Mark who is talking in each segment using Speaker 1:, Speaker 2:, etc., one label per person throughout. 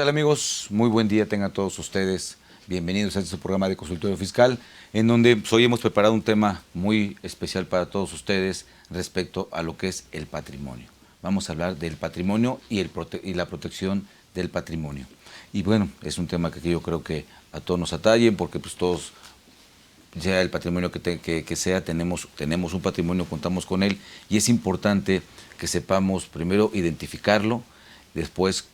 Speaker 1: tal, amigos? Muy buen día tengan todos ustedes. Bienvenidos a este programa de Consultorio Fiscal, en donde hoy hemos preparado un tema muy especial para todos ustedes respecto a lo que es el patrimonio. Vamos a hablar del patrimonio y la protección del patrimonio. Y bueno, es un tema que yo creo que a todos nos atañe, porque pues todos, sea el patrimonio que sea, tenemos un patrimonio, contamos con él, y es importante que sepamos primero identificarlo, después,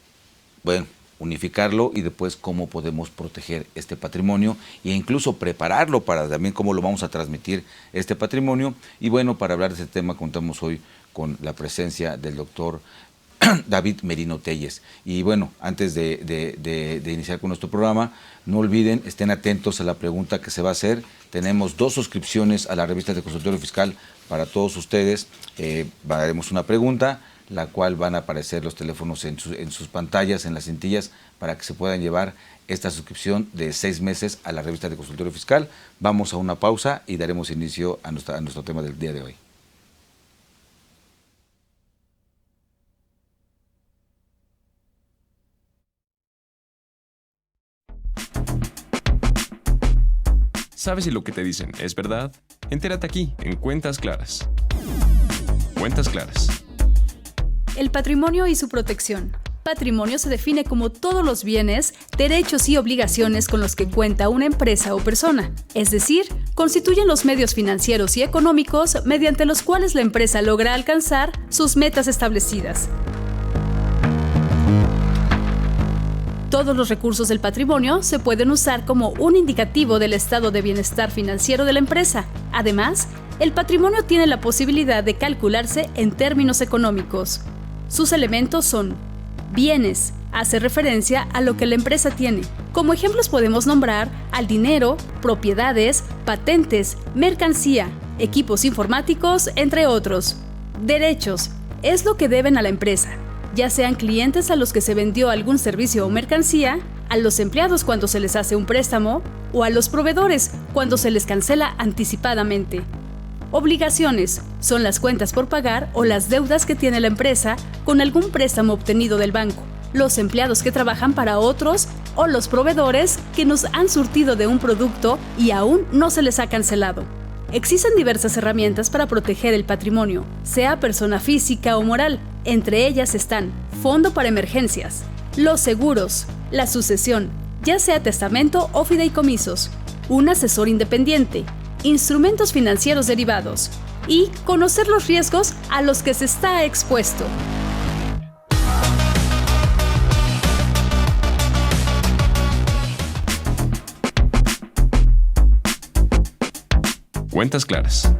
Speaker 1: bueno, unificarlo y después cómo podemos proteger este patrimonio e incluso prepararlo para también cómo lo vamos a transmitir este patrimonio. Y bueno, para hablar de este tema contamos hoy con la presencia del doctor David Merino Telles. Y bueno, antes de iniciar con nuestro programa, no olviden, estén atentos a la pregunta que se va a hacer. Tenemos 2 suscripciones a la revista de Consultorio Fiscal para todos ustedes. Haremos una pregunta, la cual van a aparecer los teléfonos en sus pantallas, en las cintillas, para que se puedan llevar esta suscripción de 6 meses a la revista de Consultorio Fiscal. Vamos a una pausa y daremos inicio a nuestro tema del día de hoy.
Speaker 2: ¿Sabes si lo que te dicen es verdad? Entérate aquí, en Cuentas Claras. Cuentas Claras.
Speaker 3: El patrimonio y su protección. Patrimonio se define como todos los bienes, derechos y obligaciones con los que cuenta una empresa o persona. Es decir, constituyen los medios financieros y económicos mediante los cuales la empresa logra alcanzar sus metas establecidas. Todos los recursos del patrimonio se pueden usar como un indicativo del estado de bienestar financiero de la empresa. Además, el patrimonio tiene la posibilidad de calcularse en términos económicos. Sus elementos son bienes, hace referencia a lo que la empresa tiene. Como ejemplos podemos nombrar al dinero, propiedades, patentes, mercancía, equipos informáticos, entre otros. Derechos, es lo que deben a la empresa, ya sean clientes a los que se vendió algún servicio o mercancía, a los empleados cuando se les hace un préstamo, o a los proveedores cuando se les cancela anticipadamente. Obligaciones son las cuentas por pagar o las deudas que tiene la empresa con algún préstamo obtenido del banco, los empleados que trabajan para otros o los proveedores que nos han surtido de un producto y aún no se les ha cancelado. Existen diversas herramientas para proteger el patrimonio, sea persona física o moral. Entre ellas están fondo para emergencias, los seguros, la sucesión, ya sea testamento o fideicomisos, un asesor independiente, instrumentos financieros derivados y conocer los riesgos a los que se está expuesto.
Speaker 2: Cuentas Claras.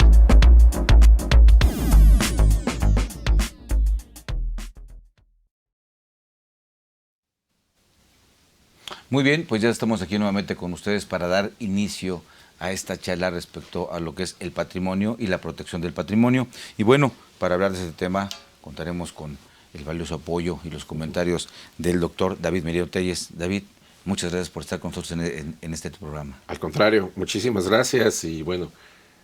Speaker 1: Muy bien, pues ya estamos aquí nuevamente con ustedes para dar inicio a esta charla respecto a lo que es el patrimonio y la protección del patrimonio. Y bueno, para hablar de este tema contaremos con el valioso apoyo y los comentarios del doctor David Merino Telles. David, muchas gracias por estar con nosotros en este programa.
Speaker 4: Al contrario, muchísimas gracias y bueno,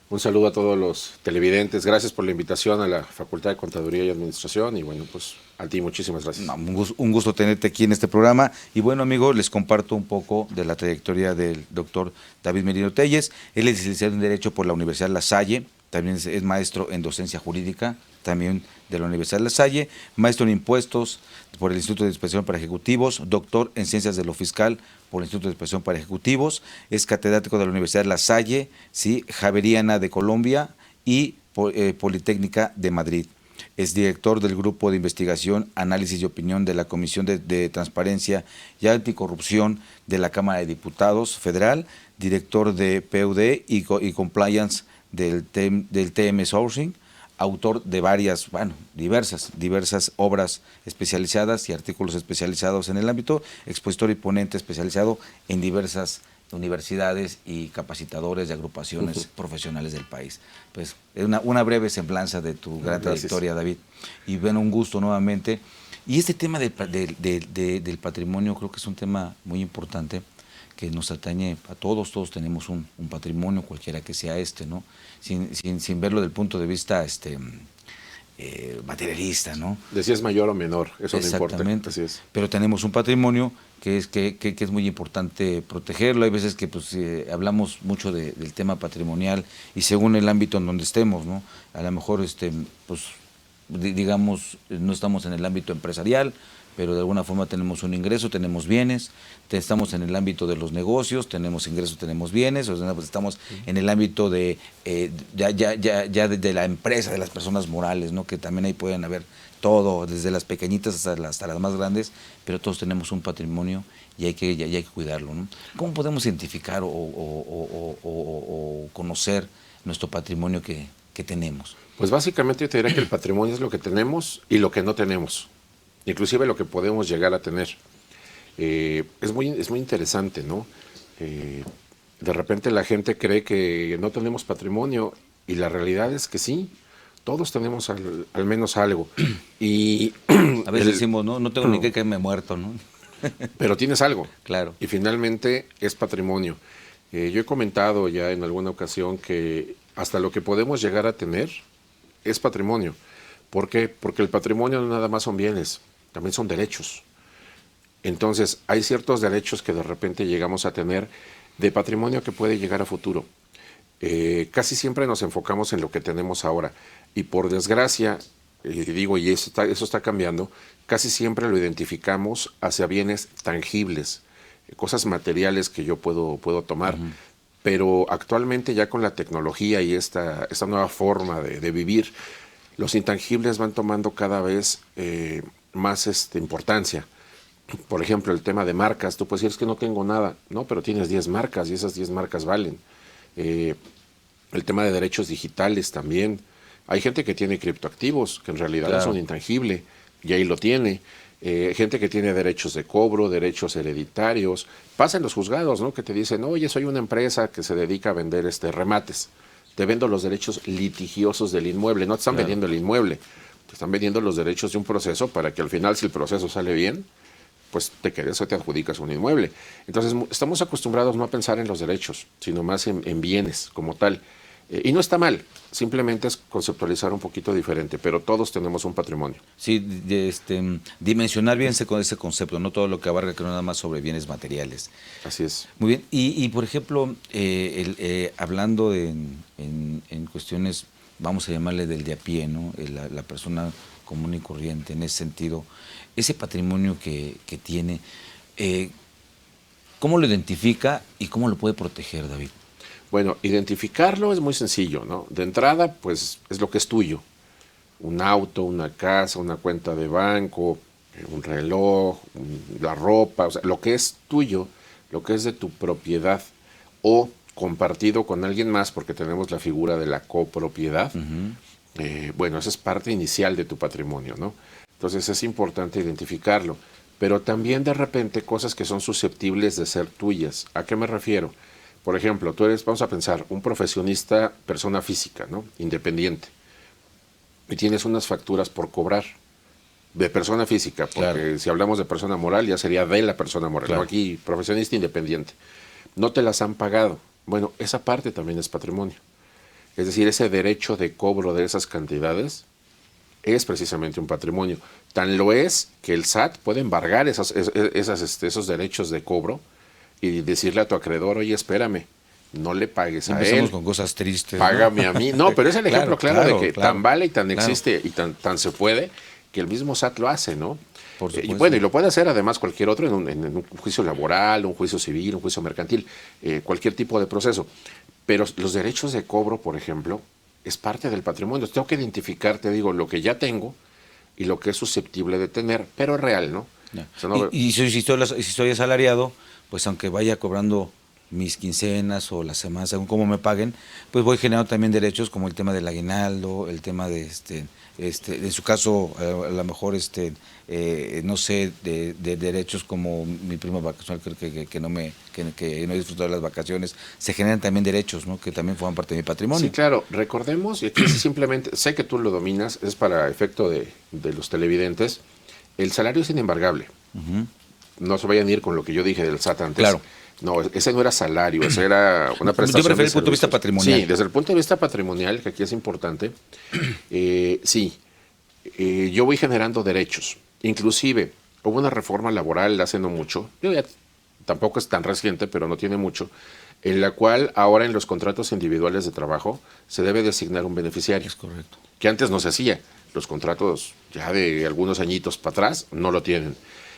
Speaker 4: un saludo a todos los televidentes. Gracias por la invitación a la Facultad de Contaduría y Administración y bueno, pues a ti muchísimas gracias.
Speaker 1: No, un gusto tenerte aquí en este programa. Y bueno, amigos, les comparto un poco de la trayectoria del doctor David Merino Telles. Él es licenciado en Derecho por la Universidad La Salle, también es maestro en docencia jurídica, también de la Universidad La Salle, maestro en impuestos por el Instituto de Inspección para Ejecutivos, doctor en Ciencias de lo Fiscal por el Instituto de Inspección para Ejecutivos, es catedrático de la Universidad La Salle, ¿sí? Javeriana de Colombia y Politécnica de Madrid. Es director del Grupo de Investigación, Análisis y Opinión de la Comisión de Transparencia y Anticorrupción de la Cámara de Diputados Federal, director de PUD y Compliance del TM Sourcing, autor de diversas obras especializadas y artículos especializados en el ámbito, expositor y ponente especializado en diversas universidades y capacitadores de agrupaciones profesionales del país. Pues es una breve semblanza de tu gran trayectoria, David. Y bueno, un gusto nuevamente. Y este tema del patrimonio creo que es un tema muy importante que nos atañe a todos. Todos tenemos un patrimonio, cualquiera que sea ¿no? Sin verlo del punto de vista materialista, ¿no?
Speaker 4: Decías mayor o menor, eso no importa.
Speaker 1: Exactamente.
Speaker 4: Así es.
Speaker 1: Pero tenemos un patrimonio que es muy importante protegerlo. Hay veces que pues hablamos mucho del tema patrimonial y según el ámbito en donde estemos, ¿no? A lo mejor pues digamos no estamos en el ámbito empresarial, pero de alguna forma tenemos un ingreso, tenemos bienes, estamos en el ámbito de los negocios, tenemos ingresos, tenemos bienes, o sea, pues estamos en el ámbito de de la empresa, de las personas morales, ¿no? Que también ahí pueden haber todo, desde las pequeñitas hasta las más grandes, pero todos tenemos un patrimonio y hay que cuidarlo, ¿no? ¿Cómo podemos identificar o conocer nuestro patrimonio que tenemos?
Speaker 4: Pues básicamente yo te diría que el patrimonio es lo que tenemos y lo que no tenemos, inclusive lo que podemos llegar a tener. Es muy interesante, ¿no? De repente la gente cree que no tenemos patrimonio y la realidad es que sí, todos tenemos al menos algo. Y
Speaker 1: a veces decimos, no tengo ni que caerme muerto, ¿no?
Speaker 4: Pero tienes algo.
Speaker 1: Claro.
Speaker 4: Y finalmente es patrimonio. Yo he comentado ya en alguna ocasión que hasta lo que podemos llegar a tener es patrimonio. ¿Por qué? Porque el patrimonio no nada más son bienes, también son derechos. Entonces, hay ciertos derechos que de repente llegamos a tener de patrimonio que puede llegar a futuro. Casi siempre nos enfocamos en lo que tenemos ahora. Y por desgracia, y eso está cambiando, casi siempre lo identificamos hacia bienes tangibles, cosas materiales que yo puedo tomar. Uh-huh. Pero actualmente ya con la tecnología y esta nueva forma de vivir, los intangibles van tomando cada vez más importancia. Por ejemplo, el tema de marcas, tú puedes decir, es que no tengo nada, no, pero tienes 10 marcas y esas 10 marcas valen. El tema de derechos digitales también. Hay gente que tiene criptoactivos, que en realidad es un intangible, y ahí lo tiene. Gente que tiene derechos de cobro, derechos hereditarios. Pasa en los juzgados, ¿no? Que te dicen, oye, soy una empresa que se dedica a vender remates. Te vendo los derechos litigiosos del inmueble. No te están vendiendo el inmueble, te están vendiendo los derechos de un proceso para que al final, si el proceso sale bien, pues te quedes o te adjudicas un inmueble. Entonces, estamos acostumbrados no a pensar en los derechos, sino más en bienes como tal. Y no está mal, simplemente es conceptualizar un poquito diferente, pero todos tenemos un patrimonio.
Speaker 1: Sí, dimensionar bien ese concepto, no todo lo que abarca, que no nada más sobre bienes materiales.
Speaker 4: Así es.
Speaker 1: Muy bien, y por ejemplo, hablando en cuestiones, vamos a llamarle del de a pie, ¿no? La persona común y corriente, en ese sentido, ese patrimonio que tiene, ¿cómo lo identifica y cómo lo puede proteger, David?
Speaker 4: Bueno, identificarlo es muy sencillo, ¿no? De entrada, pues es lo que es tuyo. Un auto, una casa, una cuenta de banco, un reloj, la ropa, o sea, lo que es tuyo, lo que es de tu propiedad o compartido con alguien más, porque tenemos la figura de la copropiedad. Uh-huh. Bueno, esa es parte inicial de tu patrimonio, ¿no? Entonces es importante identificarlo. Pero también de repente cosas que son susceptibles de ser tuyas. ¿A qué me refiero? Por ejemplo, tú eres, vamos a pensar, un profesionista, persona física, ¿no? Independiente. Y tienes unas facturas por cobrar de persona física, porque si hablamos de persona moral ya sería de la persona moral. Claro. Aquí, profesionista independiente. No te las han pagado. Bueno, esa parte también es patrimonio. Es decir, ese derecho de cobro de esas cantidades es precisamente un patrimonio. Tan lo es que el SAT puede embargar esos derechos de cobro y decirle a tu acreedor, oye, espérame, no le pagues a él.
Speaker 1: Empezamos con cosas tristes.
Speaker 4: Págame, ¿no? A mí. No, pero es el ejemplo claro de que tan vale y tan existe y tan se puede que el mismo SAT lo hace, ¿no? Y bueno, y lo puede hacer además cualquier otro en un juicio laboral, un juicio civil, un juicio mercantil, cualquier tipo de proceso. Pero los derechos de cobro, por ejemplo, es parte del patrimonio. Tengo que identificar, te digo, lo que ya tengo y lo que es susceptible de tener, pero es real, ¿no?
Speaker 1: O sea, no y si estoy asalariado, pues aunque vaya cobrando mis quincenas o las semanas, según cómo me paguen, pues voy generando también derechos como el tema del aguinaldo, el tema de en su caso, a lo mejor no sé, de derechos como mi prima vacacional, que no he disfrutado de las vacaciones, se generan también derechos, ¿no? Que también forman parte de mi patrimonio.
Speaker 4: Sí, claro, recordemos, y aquí simplemente, sé que tú lo dominas, es para efecto de los televidentes, el salario es inembargable. Uh-huh. No se vayan a ir con lo que yo dije del SAT antes.
Speaker 1: Claro.
Speaker 4: No, ese no era salario, ese era una prestación.
Speaker 1: Yo prefiero desde el punto de vista patrimonial.
Speaker 4: Sí, desde el punto de vista patrimonial, que aquí es importante, sí, yo voy generando derechos. Inclusive, hubo una reforma laboral hace no mucho, tampoco es tan reciente, pero no tiene mucho, en la cual ahora en los contratos individuales de trabajo se debe designar un beneficiario.
Speaker 1: Es correcto.
Speaker 4: Que antes no se hacía. Los contratos ya de algunos añitos para atrás no lo tienen.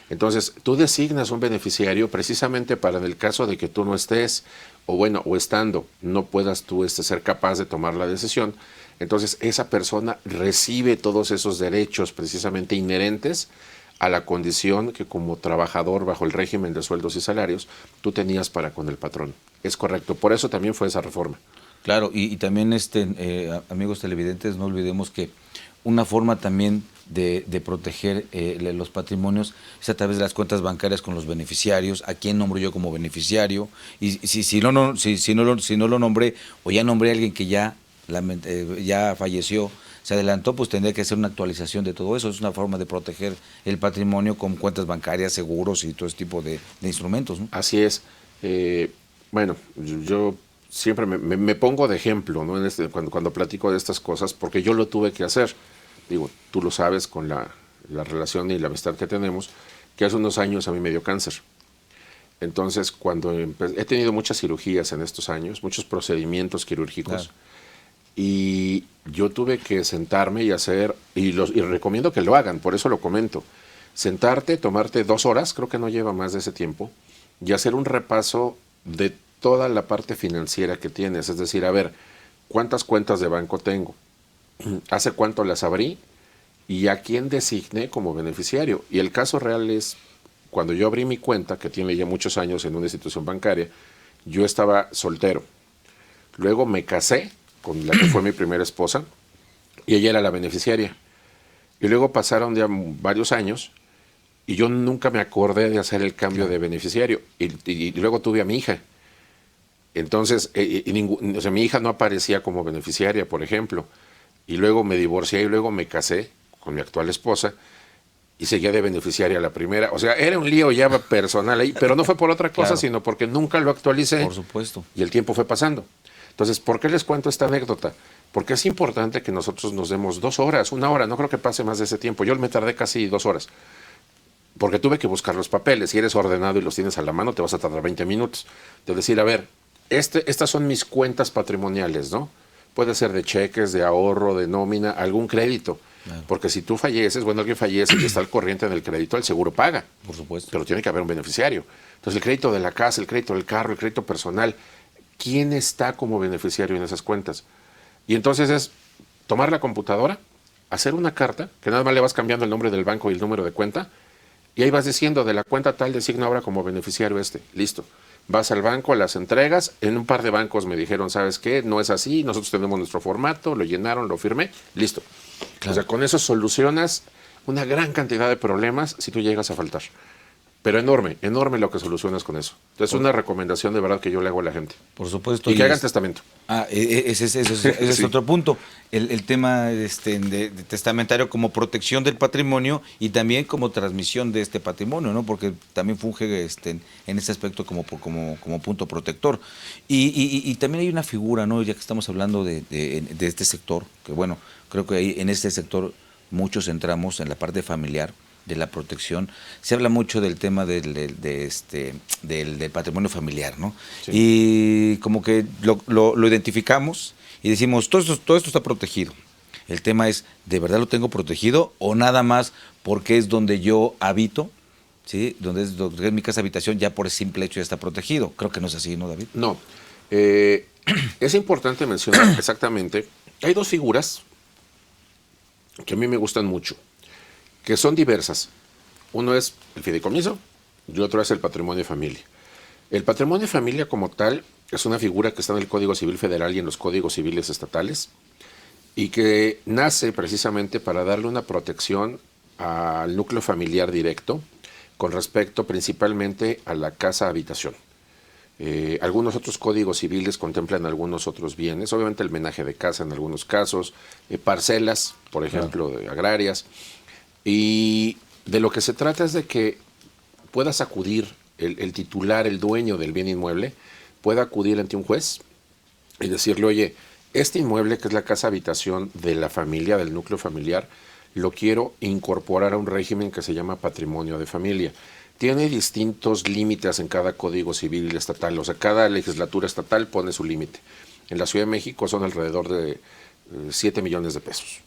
Speaker 4: Entonces, tú designas un beneficiario precisamente para en el caso de que tú no estés, o estando, no puedas tú ser capaz de tomar la decisión. Entonces, esa persona recibe todos esos derechos precisamente inherentes a la condición que como trabajador bajo el régimen de sueldos y salarios tú tenías para con el patrón. Es correcto, por eso también fue esa reforma.
Speaker 1: Claro, y también, amigos televidentes, no olvidemos que una forma también de proteger los patrimonios es a través de las cuentas bancarias con los beneficiarios, a quién nombro yo como beneficiario, y si no lo nombré, o ya nombré a alguien que ya falleció, se adelantó, pues tendría que hacer una actualización de todo eso. Es una forma de proteger el patrimonio con cuentas bancarias, seguros y todo ese tipo de instrumentos, ¿no?
Speaker 4: Así es. Bueno, yo siempre me pongo de ejemplo, ¿no? Cuando platico de estas cosas, porque yo lo tuve que hacer. Digo, tú lo sabes con la relación y la amistad que tenemos, que hace unos años a mí me dio cáncer. Entonces, cuando he tenido muchas cirugías en estos años, muchos procedimientos quirúrgicos,
Speaker 1: Claro.
Speaker 4: Y yo tuve que sentarme y hacer, y recomiendo que lo hagan, por eso lo comento, sentarte, tomarte 2 horas, creo que no lleva más de ese tiempo, y hacer un repaso de toda la parte financiera que tienes, es decir, a ver, ¿cuántas cuentas de banco tengo? ¿Hace cuánto las abrí? ¿Y a quién designé como beneficiario? Y el caso real es, cuando yo abrí mi cuenta, que tiene ya muchos años en una institución bancaria, yo estaba soltero. Luego me casé con la que fue mi primera esposa, y ella era la beneficiaria. Y luego pasaron ya varios años, y yo nunca me acordé de hacer el cambio de beneficiario. Y luego tuve a mi hija. Entonces, mi hija no aparecía como beneficiaria, por ejemplo. Y luego me divorcié y luego me casé con mi actual esposa y seguía de beneficiaria la primera. O sea, era un lío ya personal ahí, pero no fue por otra cosa,
Speaker 1: Claro.
Speaker 4: sino porque nunca lo actualicé.
Speaker 1: Por supuesto.
Speaker 4: Y el tiempo fue pasando. Entonces, ¿por qué les cuento esta anécdota? Porque es importante que nosotros nos demos 2 horas, 1 hora, no creo que pase más de ese tiempo. Yo me tardé casi 2 horas, porque tuve que buscar los papeles. Si eres ordenado y los tienes a la mano, te vas a tardar 20 minutos. De decir, a ver, estas son mis cuentas patrimoniales, ¿no? Puede ser de cheques, de ahorro, de nómina, algún crédito.
Speaker 1: Claro.
Speaker 4: Porque si tú falleces, alguien fallece y está al corriente en el crédito, el seguro paga.
Speaker 1: Por supuesto.
Speaker 4: Pero tiene que haber un beneficiario. Entonces, el crédito de la casa, el crédito del carro, el crédito personal, ¿quién está como beneficiario en esas cuentas? Y entonces es tomar la computadora, hacer una carta, que nada más le vas cambiando el nombre del banco y el número de cuenta, y ahí vas diciendo, de la cuenta tal designa ahora como beneficiario listo. Vas al banco, las entregas, en un par de bancos me dijeron, ¿sabes qué? No es así, nosotros tenemos nuestro formato, lo llenaron, lo firmé, listo.
Speaker 1: Claro.
Speaker 4: O sea, con eso solucionas una gran cantidad de problemas si tú llegas a faltar. Pero enorme lo que solucionas con eso. Entonces, es una recomendación de verdad que yo le hago a la gente.
Speaker 1: Por supuesto.
Speaker 4: Y que hagan testamento.
Speaker 1: Ese es
Speaker 4: Sí.
Speaker 1: otro punto. El tema de testamentario como protección del patrimonio y también como transmisión de este patrimonio, ¿no? Porque también funge en ese aspecto como punto protector. Y también hay una figura, ¿no? Ya que estamos hablando de este sector, que bueno, creo que ahí en este sector muchos entramos en la parte familiar de la protección. Se habla mucho del tema del patrimonio familiar, ¿no?
Speaker 4: Sí.
Speaker 1: Y como que lo identificamos y decimos, todo esto está protegido. El tema es, ¿de verdad lo tengo protegido o nada más porque es donde yo habito? ¿Sí? Donde es mi casa habitación, ya por el simple hecho ya está protegido. Creo que no es así, ¿no, David?
Speaker 4: No. Es importante mencionar exactamente. Hay 2 figuras que a mí me gustan mucho, que son diversas. Uno es el fideicomiso y otro es el patrimonio de familia. El patrimonio de familia como tal es una figura que está en el Código Civil Federal y en los códigos civiles estatales y que nace precisamente para darle una protección al núcleo familiar directo con respecto principalmente a la casa habitación. Algunos otros códigos civiles contemplan algunos otros bienes, obviamente el menaje de casa en algunos casos, parcelas, por ejemplo, agrarias. Y de lo que se trata es de que puedas acudir, el titular, el dueño del bien inmueble, pueda acudir ante un juez y decirle, oye, este inmueble que es la casa habitación de la familia, del núcleo familiar, lo quiero incorporar a un régimen que se llama patrimonio de familia. Tiene distintos límites en cada código civil estatal, o sea, cada legislatura estatal pone su límite. En la Ciudad de México son alrededor de 7 millones de pesos,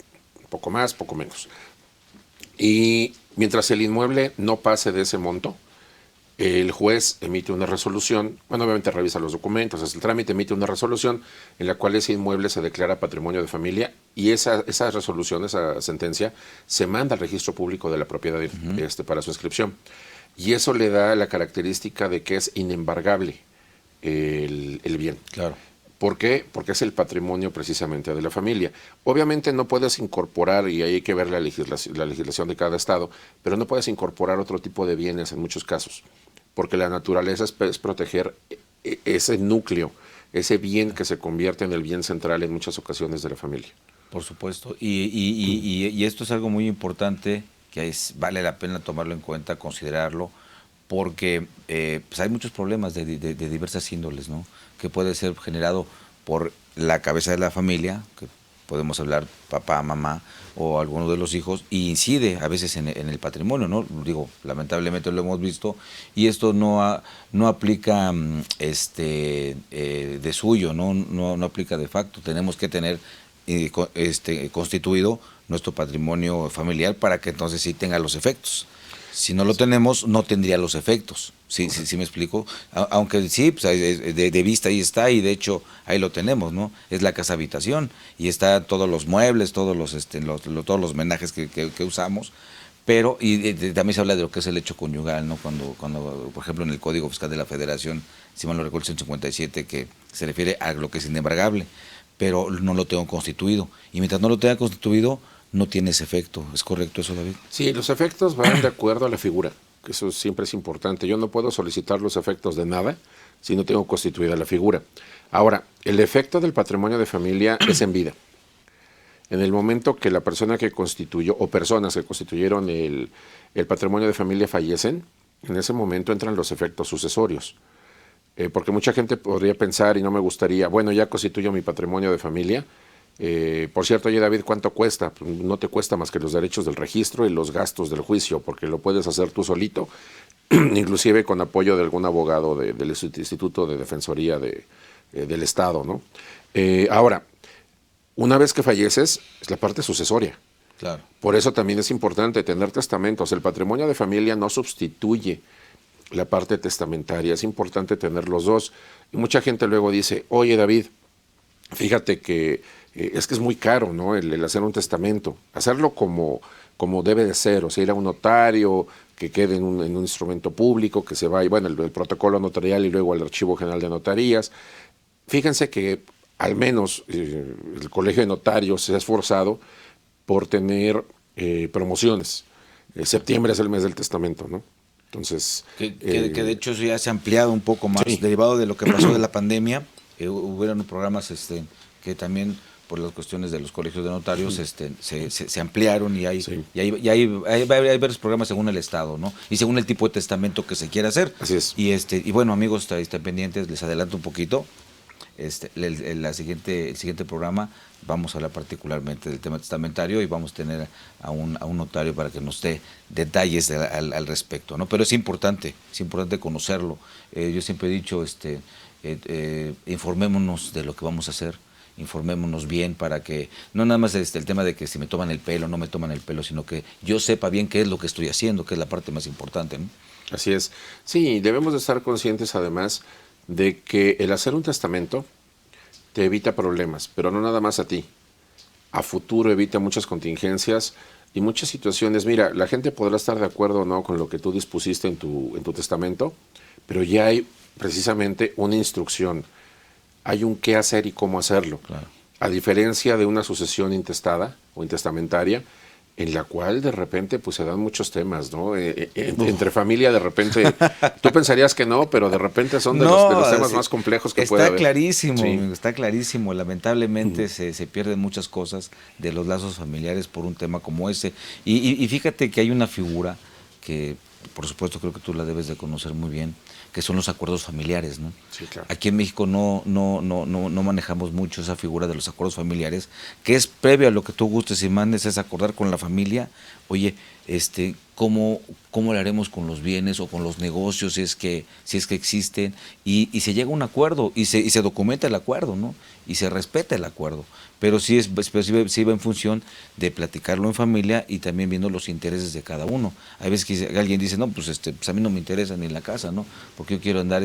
Speaker 4: poco más, poco menos. Y mientras el inmueble no pase de ese monto, el juez emite una resolución, bueno, obviamente revisa los documentos, hace el trámite, emite una resolución en la cual ese inmueble se declara patrimonio de familia y esa resolución, esa sentencia, se manda al registro público de la propiedad para su inscripción. Y eso le da la característica de que es inembargable el bien.
Speaker 1: Claro.
Speaker 4: ¿Por qué? Porque es el patrimonio precisamente de la familia. Obviamente no puedes incorporar, y ahí hay que ver la legislación de cada estado, pero no puedes incorporar otro tipo de bienes en muchos casos, porque la naturaleza es proteger ese núcleo, ese bien que se convierte en el bien central en muchas ocasiones de la familia.
Speaker 1: Por supuesto. Y esto es algo muy importante que vale la pena tomarlo en cuenta, considerarlo, porque pues hay muchos problemas de diversas índoles, ¿no? Que puede ser generado por la cabeza de la familia, que podemos hablar papá, mamá o alguno de los hijos, y incide a veces en el patrimonio, ¿no? Digo, lamentablemente lo hemos visto, y esto no aplica de suyo, no aplica de facto. Tenemos que tener constituido nuestro patrimonio familiar para que entonces sí tenga los efectos. Si no lo tenemos, no tendría los efectos. ¿Sí me explico? Aunque sí, pues de vista ahí está, y de hecho ahí lo tenemos, ¿no? Es la casa habitación y está todos los muebles, todos los menajes que usamos, pero también se habla de lo que es el hecho conyugal, ¿no? Cuando por ejemplo, en el Código Fiscal de la Federación, si mal no recuerdo, 157, que se refiere a lo que es inembargable, pero no lo tengo constituido. Y mientras no lo tenga constituido, no tiene ese efecto. ¿Es correcto eso, David?
Speaker 4: Sí, los efectos van de acuerdo a la figura, que eso siempre es importante. Yo no puedo solicitar los efectos de nada si no tengo constituida la figura. Ahora, el efecto del patrimonio de familia es en vida. En el momento que la persona que constituyó, o personas que constituyeron el patrimonio de familia fallecen, en ese momento entran los efectos sucesorios. Porque mucha gente podría pensar, y no me gustaría, bueno, ya constituyo mi patrimonio de familia. Por cierto, oye David, ¿cuánto cuesta? Pues no te cuesta más que los derechos del registro y los gastos del juicio, porque lo puedes hacer tú solito, inclusive con apoyo de algún abogado del Instituto de Defensoría del Estado, ¿no? Ahora, una vez que falleces, es la parte sucesoria.
Speaker 1: Claro.
Speaker 4: Por eso también es importante tener testamentos. El patrimonio de familia no sustituye la parte testamentaria, es importante tener los dos. Y mucha gente luego dice, oye David, fíjate que es muy caro, ¿no? El hacer un testamento, hacerlo como debe de ser, o sea, ir a un notario, que quede en un instrumento público, que se vaya, bueno, el protocolo notarial y luego al Archivo General de Notarías. Fíjense que al menos el Colegio de Notarios se ha esforzado por tener promociones. Septiembre es el mes del testamento, ¿no? Entonces... Que
Speaker 1: de hecho eso ya se ha ampliado un poco más, sí. Derivado de lo que pasó de la pandemia, hubieron programas que también por las cuestiones de los colegios de notarios se ampliaron y hay varios programas según el estado, ¿no? Y según el tipo de testamento que se quiera hacer.
Speaker 4: Así es.
Speaker 1: Y bueno, amigos, estén pendientes, les adelanto un poquito. El siguiente programa vamos a hablar particularmente del tema testamentario y vamos a tener a un notario para que nos dé detalles al respecto, ¿no? Pero es importante conocerlo. Yo siempre he dicho, informémonos de lo que vamos a hacer, informémonos bien para que, no nada más el tema de que si me toman el pelo o no me toman el pelo, sino que yo sepa bien qué es lo que estoy haciendo, que es la parte más importante, ¿no?
Speaker 4: Así es. Sí, debemos de estar conscientes además de que el hacer un testamento te evita problemas, pero no nada más a ti. A futuro evita muchas contingencias y muchas situaciones. Mira, la gente podrá estar de acuerdo o no con lo que tú dispusiste en tu testamento, pero ya hay precisamente una instrucción. Hay un qué hacer y cómo hacerlo.
Speaker 1: Claro.
Speaker 4: A diferencia de una sucesión intestada o intestamentaria, en la cual de repente pues se dan muchos temas, ¿no? Entre familia de repente, tú pensarías que no, pero de repente son de los temas más complejos que puede haber.
Speaker 1: Está clarísimo, lamentablemente se pierden muchas cosas de los lazos familiares por un tema como ese. Y fíjate que hay una figura que, por supuesto, creo que tú la debes de conocer muy bien, que son los acuerdos familiares, ¿no?
Speaker 4: Sí, claro.
Speaker 1: Aquí en México no manejamos mucho esa figura de los acuerdos familiares, que es previo a lo que tú gustes y mandes, es acordar con la familia, oye, cómo le haremos con los bienes o con los negocios si es que existen, y se llega a un acuerdo y se documenta el acuerdo, ¿no? Y se respeta el acuerdo, pero sí va en función de platicarlo en familia y también viendo los intereses de cada uno. Hay veces que alguien dice, no, pues a mí no me interesa ni la casa, ¿no? Porque yo quiero andar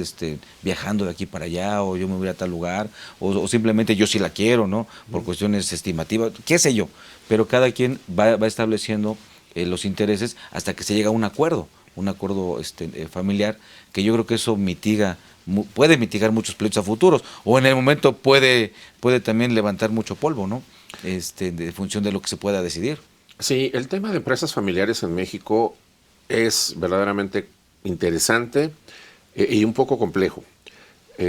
Speaker 1: viajando de aquí para allá, o yo me voy a tal lugar, o simplemente yo sí la quiero, ¿no? Por cuestiones estimativas, qué sé yo, pero cada quien va estableciendo los intereses hasta que se llega a un acuerdo familiar, que yo creo que eso puede mitigar muchos pleitos a futuros, o en el momento puede también levantar mucho polvo, ¿no? De función de lo que se pueda decidir.
Speaker 4: Sí, el tema de empresas familiares en México es verdaderamente interesante y un poco complejo.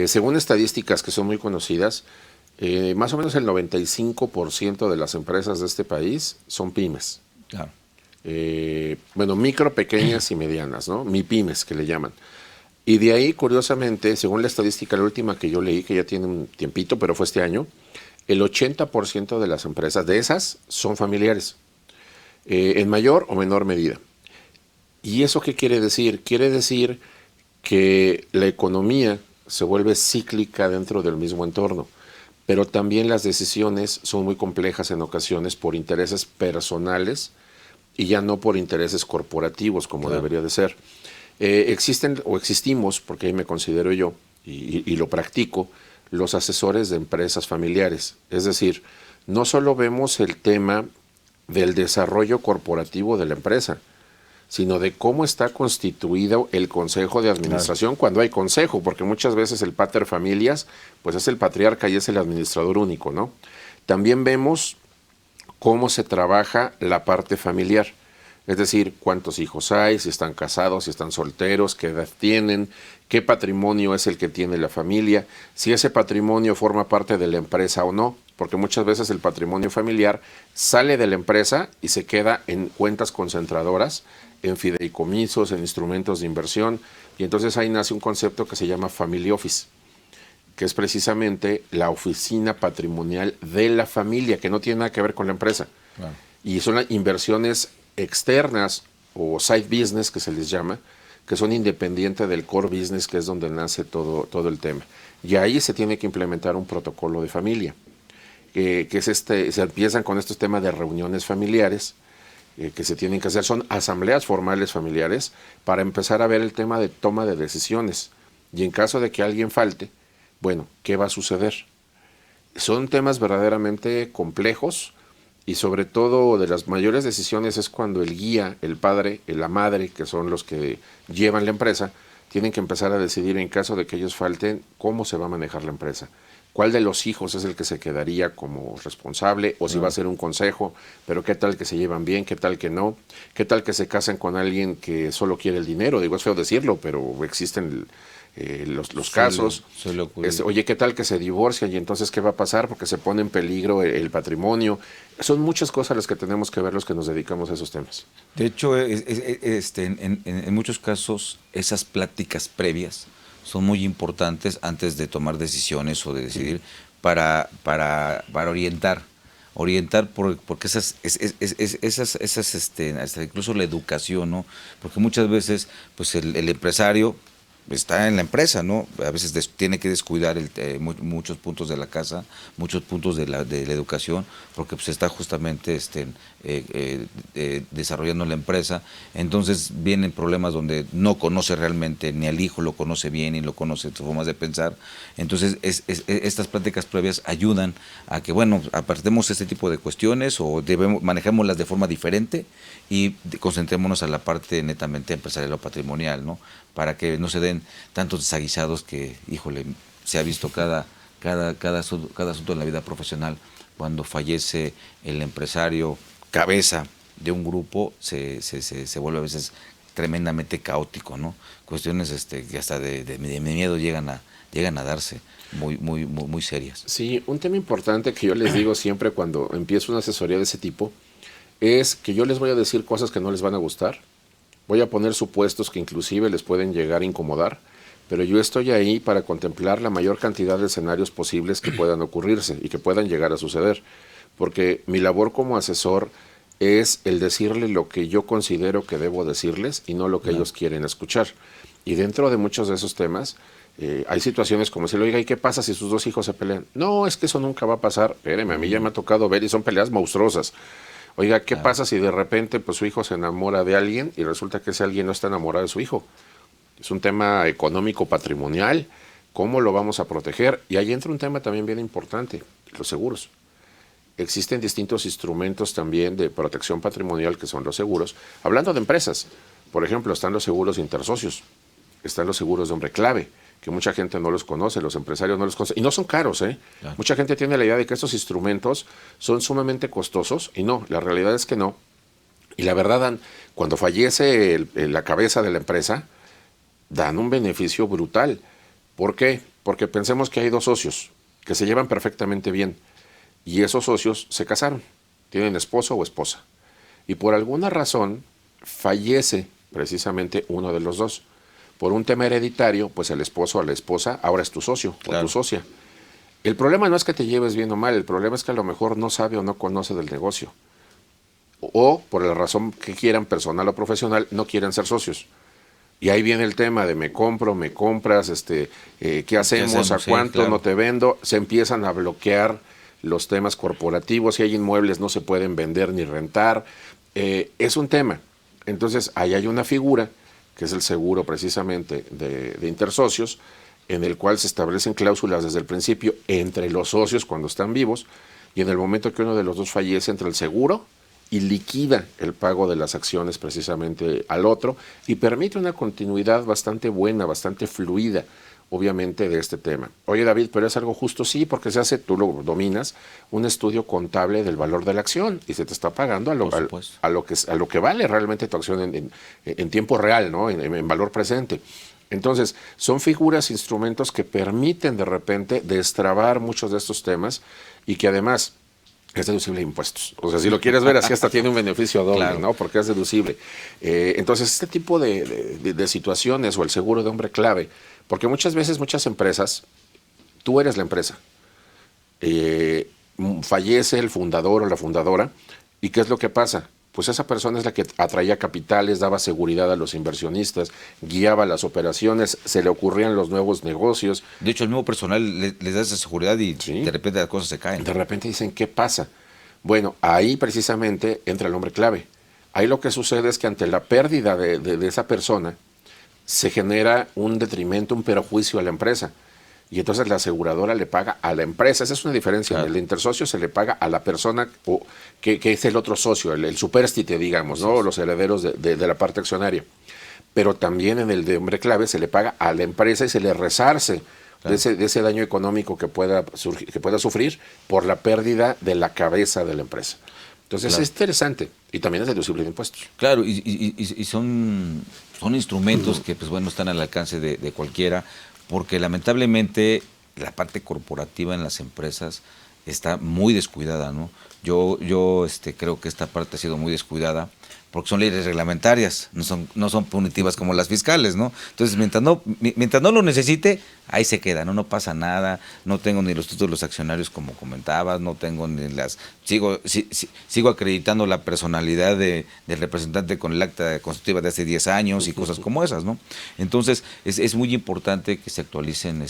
Speaker 4: Según estadísticas que son muy conocidas, más o menos el 95% de las empresas de este país son pymes.
Speaker 1: Claro.
Speaker 4: Micro, pequeñas y medianas, ¿no? MIPYMES, que le llaman. Y de ahí, curiosamente, según la estadística, la última que yo leí, que ya tiene un tiempito, pero fue este año, el 80% de las empresas de esas son familiares, en mayor o menor medida. ¿Y eso qué quiere decir? Quiere decir que la economía se vuelve cíclica dentro del mismo entorno, pero también las decisiones son muy complejas en ocasiones por intereses personales y ya no por intereses corporativos, como
Speaker 1: claro.
Speaker 4: debería de ser. Existimos, porque ahí me considero yo, y lo practico, los asesores de empresas familiares. Es decir, no solo vemos el tema del desarrollo corporativo de la empresa, sino de cómo está constituido el consejo de administración, claro, cuando hay consejo, porque muchas veces el pater familias, pues es el patriarca y es el administrador único, ¿no? También vemos cómo se trabaja la parte familiar, es decir, cuántos hijos hay, si están casados, si están solteros, qué edad tienen, qué patrimonio es el que tiene la familia, si ese patrimonio forma parte de la empresa o no, porque muchas veces el patrimonio familiar sale de la empresa y se queda en cuentas concentradoras, en fideicomisos, en instrumentos de inversión, y entonces ahí nace un concepto que se llama Family Office, que es precisamente la oficina patrimonial de la familia, que no tiene nada que ver con la empresa. Claro. Y son las inversiones externas o side business, que se les llama, que son independientes del core business, que es donde nace todo el tema. Y ahí se tiene que implementar un protocolo de familia, que es se empiezan con estos temas de reuniones familiares, que se tienen que hacer, son asambleas formales familiares, para empezar a ver el tema de toma de decisiones. Y en caso de que alguien falte, bueno, ¿qué va a suceder? Son temas verdaderamente complejos y sobre todo de las mayores decisiones es cuando el guía, el padre, la madre, que son los que llevan la empresa, tienen que empezar a decidir en caso de que ellos falten cómo se va a manejar la empresa. ¿Cuál de los hijos es el que se quedaría como responsable? O si va a ser un consejo, pero ¿qué tal que se llevan bien? ¿Qué tal que no? ¿Qué tal que se casan con alguien que solo quiere el dinero? Digo, es feo decirlo, pero existen los casos. Oye, ¿qué tal que se divorcian? Y entonces, ¿qué va a pasar? Porque se pone en peligro el patrimonio. Son muchas cosas las que tenemos que ver los que nos dedicamos a esos temas.
Speaker 1: De hecho, en muchos casos, esas pláticas previas son muy importantes antes de tomar decisiones o de decidir para orientar porque hasta incluso la educación, ¿no? Porque muchas veces pues el empresario está en la empresa, ¿no? A veces tiene que descuidar muchos puntos de la casa, muchos puntos de la educación, porque pues está justamente desarrollando la empresa. Entonces vienen problemas donde no conoce realmente, ni al hijo lo conoce bien, ni lo conoce sus formas de pensar. Entonces estas pláticas previas ayudan a que, bueno, apartemos este tipo de cuestiones o manejémoslas de forma diferente y concentrémonos a la parte netamente empresarial o patrimonial, ¿no? Para que no se den tantos desaguisados que, híjole, se ha visto cada asunto en la vida profesional. Cuando fallece el empresario, cabeza de un grupo, se vuelve a veces tremendamente caótico, ¿no? Cuestiones que hasta de miedo llegan a darse muy serias.
Speaker 4: Sí, un tema importante que yo les digo siempre cuando empiezo una asesoría de ese tipo es que yo les voy a decir cosas que no les van a gustar. Voy a poner supuestos que inclusive les pueden llegar a incomodar, pero yo estoy ahí para contemplar la mayor cantidad de escenarios posibles que puedan ocurrirse y que puedan llegar a suceder, porque mi labor como asesor es el decirle lo que yo considero que debo decirles y no lo que ellos quieren escuchar. Y dentro de muchos de esos temas, hay situaciones como si le oiga, ¿y qué pasa si sus dos hijos se pelean? No, es que eso nunca va a pasar. Espéreme, a mí ya me ha tocado ver y son peleas monstruosas. Oiga, ¿qué pasa si de repente pues, su hijo se enamora de alguien y resulta que ese alguien no está enamorado de su hijo? Es un tema económico patrimonial. ¿Cómo lo vamos a proteger? Y ahí entra un tema también bien importante, los seguros. Existen distintos instrumentos también de protección patrimonial que son los seguros. Hablando de empresas, por ejemplo, están los seguros intersocios, están los seguros de hombre clave, que mucha gente no los conoce, los empresarios no los conocen, y no son caros, ¿eh? Claro. Mucha gente tiene la idea de que estos instrumentos son sumamente costosos, y no, la realidad es que no. Y la verdad, cuando fallece la cabeza de la empresa, dan un beneficio brutal. ¿Por qué? Porque pensemos que hay dos socios que se llevan perfectamente bien, y esos socios se casaron, tienen esposo o esposa, y por alguna razón fallece precisamente uno de los dos. Por un tema hereditario, pues el esposo o la esposa ahora es tu socio o tu socia. El problema no es que te lleves bien o mal, el problema es que a lo mejor no sabe o no conoce del negocio. O, por la razón que quieran, personal o profesional, no quieren ser socios. Y ahí viene el tema de me compro, me compras, ¿qué hacemos? ¿A cuánto? Sí, claro. No te vendo. Se empiezan a bloquear los temas corporativos. Si hay inmuebles no se pueden vender ni rentar. Es un tema. Entonces, ahí hay una figura que es el seguro precisamente de intersocios, en el cual se establecen cláusulas desde el principio entre los socios cuando están vivos, y en el momento que uno de los dos fallece entra el seguro y liquida el pago de las acciones precisamente al otro, y permite una continuidad bastante buena, bastante fluida, obviamente, de este tema. Oye, David, ¿pero es algo justo? Sí, porque se hace, tú lo dominas, un estudio contable del valor de la acción y se te está pagando a lo que vale realmente tu acción en tiempo real, ¿no? En valor presente. Entonces, son figuras, instrumentos que permiten de repente destrabar muchos de estos temas y que además es deducible de impuestos. O sea, si lo quieres ver así, hasta tiene un beneficio doble, claro, ¿no? Porque es deducible. Entonces, este tipo de situaciones, o el seguro de hombre clave, porque muchas veces, muchas empresas, tú eres la empresa, fallece el fundador o la fundadora, ¿y qué es lo que pasa? Pues esa persona es la que atraía capitales, daba seguridad a los inversionistas, guiaba las operaciones, se le ocurrían los nuevos negocios.
Speaker 1: De hecho, el mismo personal les da esa seguridad y sí, de repente las cosas se caen.
Speaker 4: De repente dicen, ¿qué pasa? Bueno, ahí precisamente entra el hombre clave. Ahí lo que sucede es que ante la pérdida de esa persona, se genera un detrimento, un perjuicio a la empresa. Y entonces la aseguradora le paga a la empresa. Esa es una diferencia. Claro. En el intersocio se le paga a la persona que es el otro socio, el supérstite, digamos, ¿no? Los herederos de la parte accionaria. Pero también en el de hombre clave se le paga a la empresa y se le resarce, claro, de ese daño económico que pueda sufrir por la pérdida de la cabeza de la empresa. Entonces, claro, es interesante y también es deducible de impuestos.
Speaker 1: Claro, y son instrumentos que, pues bueno, están al alcance de cualquiera, porque lamentablemente la parte corporativa en las empresas está muy descuidada, ¿no? Yo creo que esta parte ha sido muy descuidada, porque son leyes reglamentarias, no son punitivas como las fiscales, ¿no? Entonces, mientras no lo necesite, ahí se queda, no pasa nada. No tengo ni los títulos de los accionarios, como comentabas, no tengo ni sigo acreditando la personalidad del representante con el acta constitutiva de hace 10 años y cosas como esas, ¿no? Entonces, es muy importante que se actualicen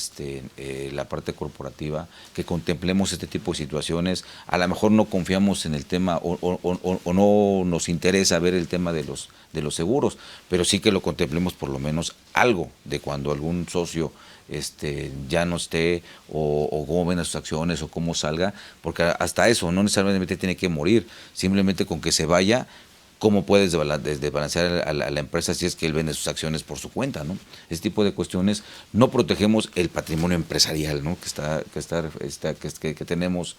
Speaker 1: la parte corporativa, que contemplemos este tipo de situaciones. A lo mejor no confiamos en el tema o no nos interesa ver el tema de los seguros, pero sí que lo contemplemos por lo menos algo de cuando algún socio ya no esté, o cómo ven sus acciones o cómo salga, porque hasta eso no necesariamente tiene que morir, simplemente con que se vaya, cómo puedes desbalancear a la empresa si es que él vende sus acciones por su cuenta, ¿no? Ese tipo de cuestiones. No protegemos el patrimonio empresarial, ¿no? que tenemos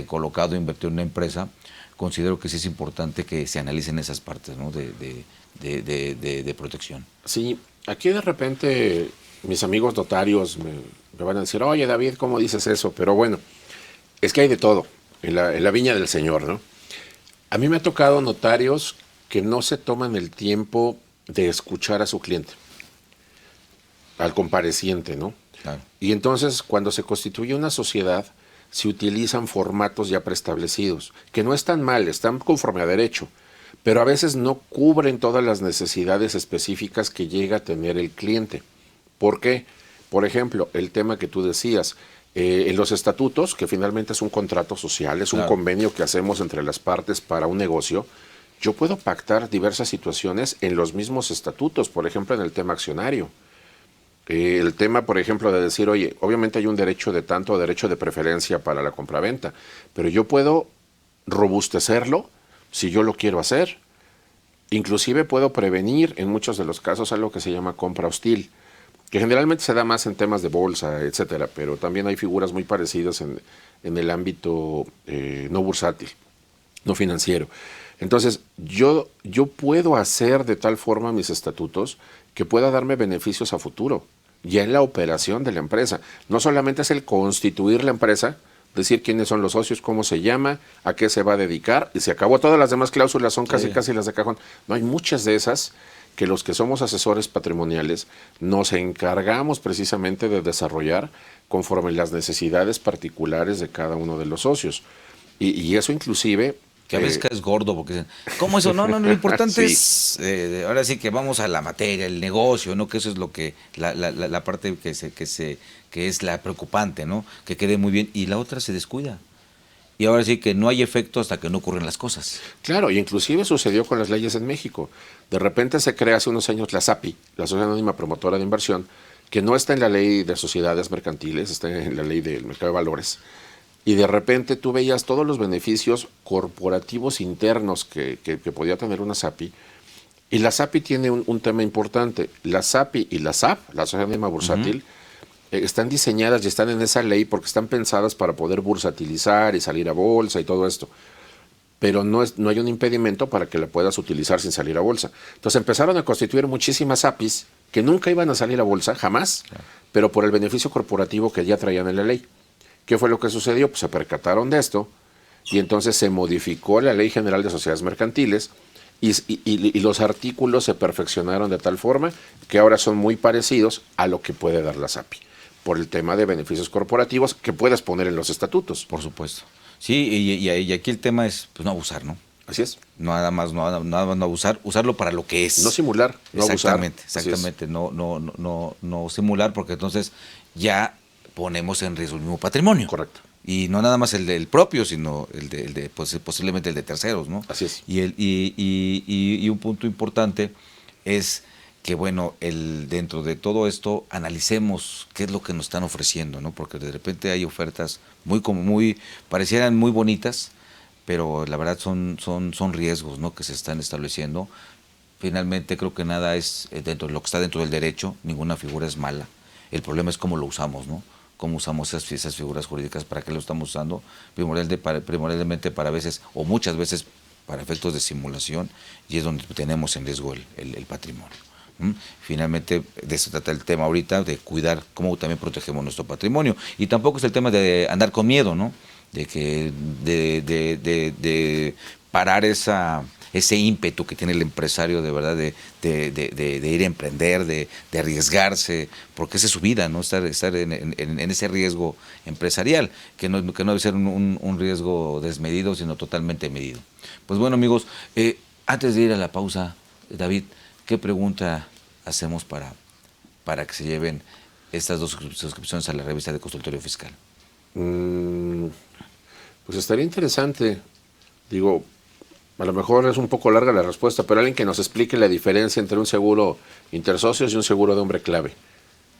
Speaker 1: colocado, invertido en una empresa. Considero que sí es importante que se analicen esas partes, ¿no? de protección.
Speaker 4: Sí, aquí de repente mis amigos notarios me van a decir, oye, David, ¿cómo dices eso? Pero bueno, es que hay de todo en la viña del Señor, ¿no? A mí me ha tocado notarios que no se toman el tiempo de escuchar a su cliente. al compareciente, ¿no?
Speaker 1: Claro.
Speaker 4: Y entonces, cuando se constituye una sociedad, se utilizan formatos ya preestablecidos, que no están mal, están conforme a derecho, pero a veces no cubren todas las necesidades específicas que llega a tener el cliente. ¿Por qué? Por ejemplo, el tema que tú decías, en los estatutos, que finalmente es un contrato social, es un convenio que hacemos entre las partes para un negocio, yo puedo pactar diversas situaciones en los mismos estatutos, por ejemplo, en el tema accionario. El tema, por ejemplo, de decir, oye, obviamente hay un derecho de tanto, derecho de preferencia para la compraventa, pero yo puedo robustecerlo si yo lo quiero hacer. Inclusive puedo prevenir en muchos de los casos algo que se llama compra hostil, que generalmente se da más en temas de bolsa, etcétera, pero también hay figuras muy parecidas en el ámbito no bursátil, no financiero. Entonces, yo puedo hacer de tal forma mis estatutos que pueda darme beneficios a futuro, ya en la operación de la empresa. No solamente es el constituir la empresa, decir quiénes son los socios, cómo se llama, a qué se va a dedicar, y se acabó. Todas las demás cláusulas son casi las de cajón. No, hay muchas de esas que los que somos asesores patrimoniales nos encargamos precisamente de desarrollar conforme las necesidades particulares de cada uno de los socios. Y eso inclusive...
Speaker 1: Que a veces caes gordo porque dicen, ¿cómo eso? No, lo importante es, ahora sí que vamos a la materia, el negocio, ¿no? Que eso es lo que, la parte que es la preocupante, ¿no? Que quede muy bien, y la otra se descuida. Y ahora sí que no hay efecto hasta que no ocurren las cosas.
Speaker 4: Claro, y inclusive sucedió con las leyes en México. De repente se crea hace unos años la SAPI, la Sociedad Anónima Promotora de Inversión, que no está en la ley de sociedades mercantiles, está en la ley del mercado de valores. Y de repente tú veías todos los beneficios corporativos internos que podía tener una SAPI. Y la SAPI tiene un tema importante. La SAPI y la SAP, la Sociedad Anónima Bursátil, están diseñadas y están en esa ley porque están pensadas para poder bursatilizar y salir a bolsa y todo esto. Pero no hay un impedimento para que la puedas utilizar sin salir a bolsa. Entonces empezaron a constituir muchísimas SAPIs que nunca iban a salir a bolsa, jamás, pero por el beneficio corporativo que ya traían en la ley. ¿Qué fue lo que sucedió? Pues se percataron de esto y entonces se modificó la Ley General de Sociedades Mercantiles y los artículos se perfeccionaron de tal forma que ahora son muy parecidos a lo que puede dar la SAPI, por el tema de beneficios corporativos que puedes poner en los estatutos.
Speaker 1: Por supuesto. Sí, y aquí el tema es pues, no abusar, ¿no?
Speaker 4: Así es.
Speaker 1: Nada más no abusar, usarlo para lo que es.
Speaker 4: No simular, no
Speaker 1: exactamente,
Speaker 4: abusar.
Speaker 1: Exactamente, no simular, porque entonces ya ponemos en riesgo el mismo patrimonio.
Speaker 4: Correcto.
Speaker 1: Y no nada más el del propio, sino el de posiblemente el de terceros, ¿no?
Speaker 4: Así es.
Speaker 1: Y un punto importante es que, bueno, dentro de todo esto analicemos qué es lo que nos están ofreciendo, ¿no? Porque de repente hay ofertas parecieran muy bonitas, pero la verdad son riesgos, ¿no? Que se están estableciendo. Finalmente creo que nada es dentro de lo que está dentro del derecho, ninguna figura es mala. El problema es cómo lo usamos, ¿no? Cómo usamos esas figuras jurídicas, para qué lo estamos usando, primordialmente para veces, o muchas veces, para efectos de simulación, y es donde tenemos en riesgo el patrimonio. Finalmente, de eso trata el tema ahorita, de cuidar cómo también protegemos nuestro patrimonio. Y tampoco es el tema de andar con miedo, ¿no? De parar ese ímpetu que tiene el empresario de verdad de ir a emprender, de arriesgarse, porque esa es su vida, ¿no? Estar en ese riesgo empresarial, que no debe ser un riesgo desmedido, sino totalmente medido. Pues bueno, amigos, antes de ir a la pausa, David, ¿qué pregunta hacemos para que se lleven estas 2 suscripciones a la revista de Consultorio Fiscal?
Speaker 4: Pues estaría interesante, digo, a lo mejor es un poco larga la respuesta, pero alguien que nos explique la diferencia entre un seguro intersocios y un seguro de hombre clave.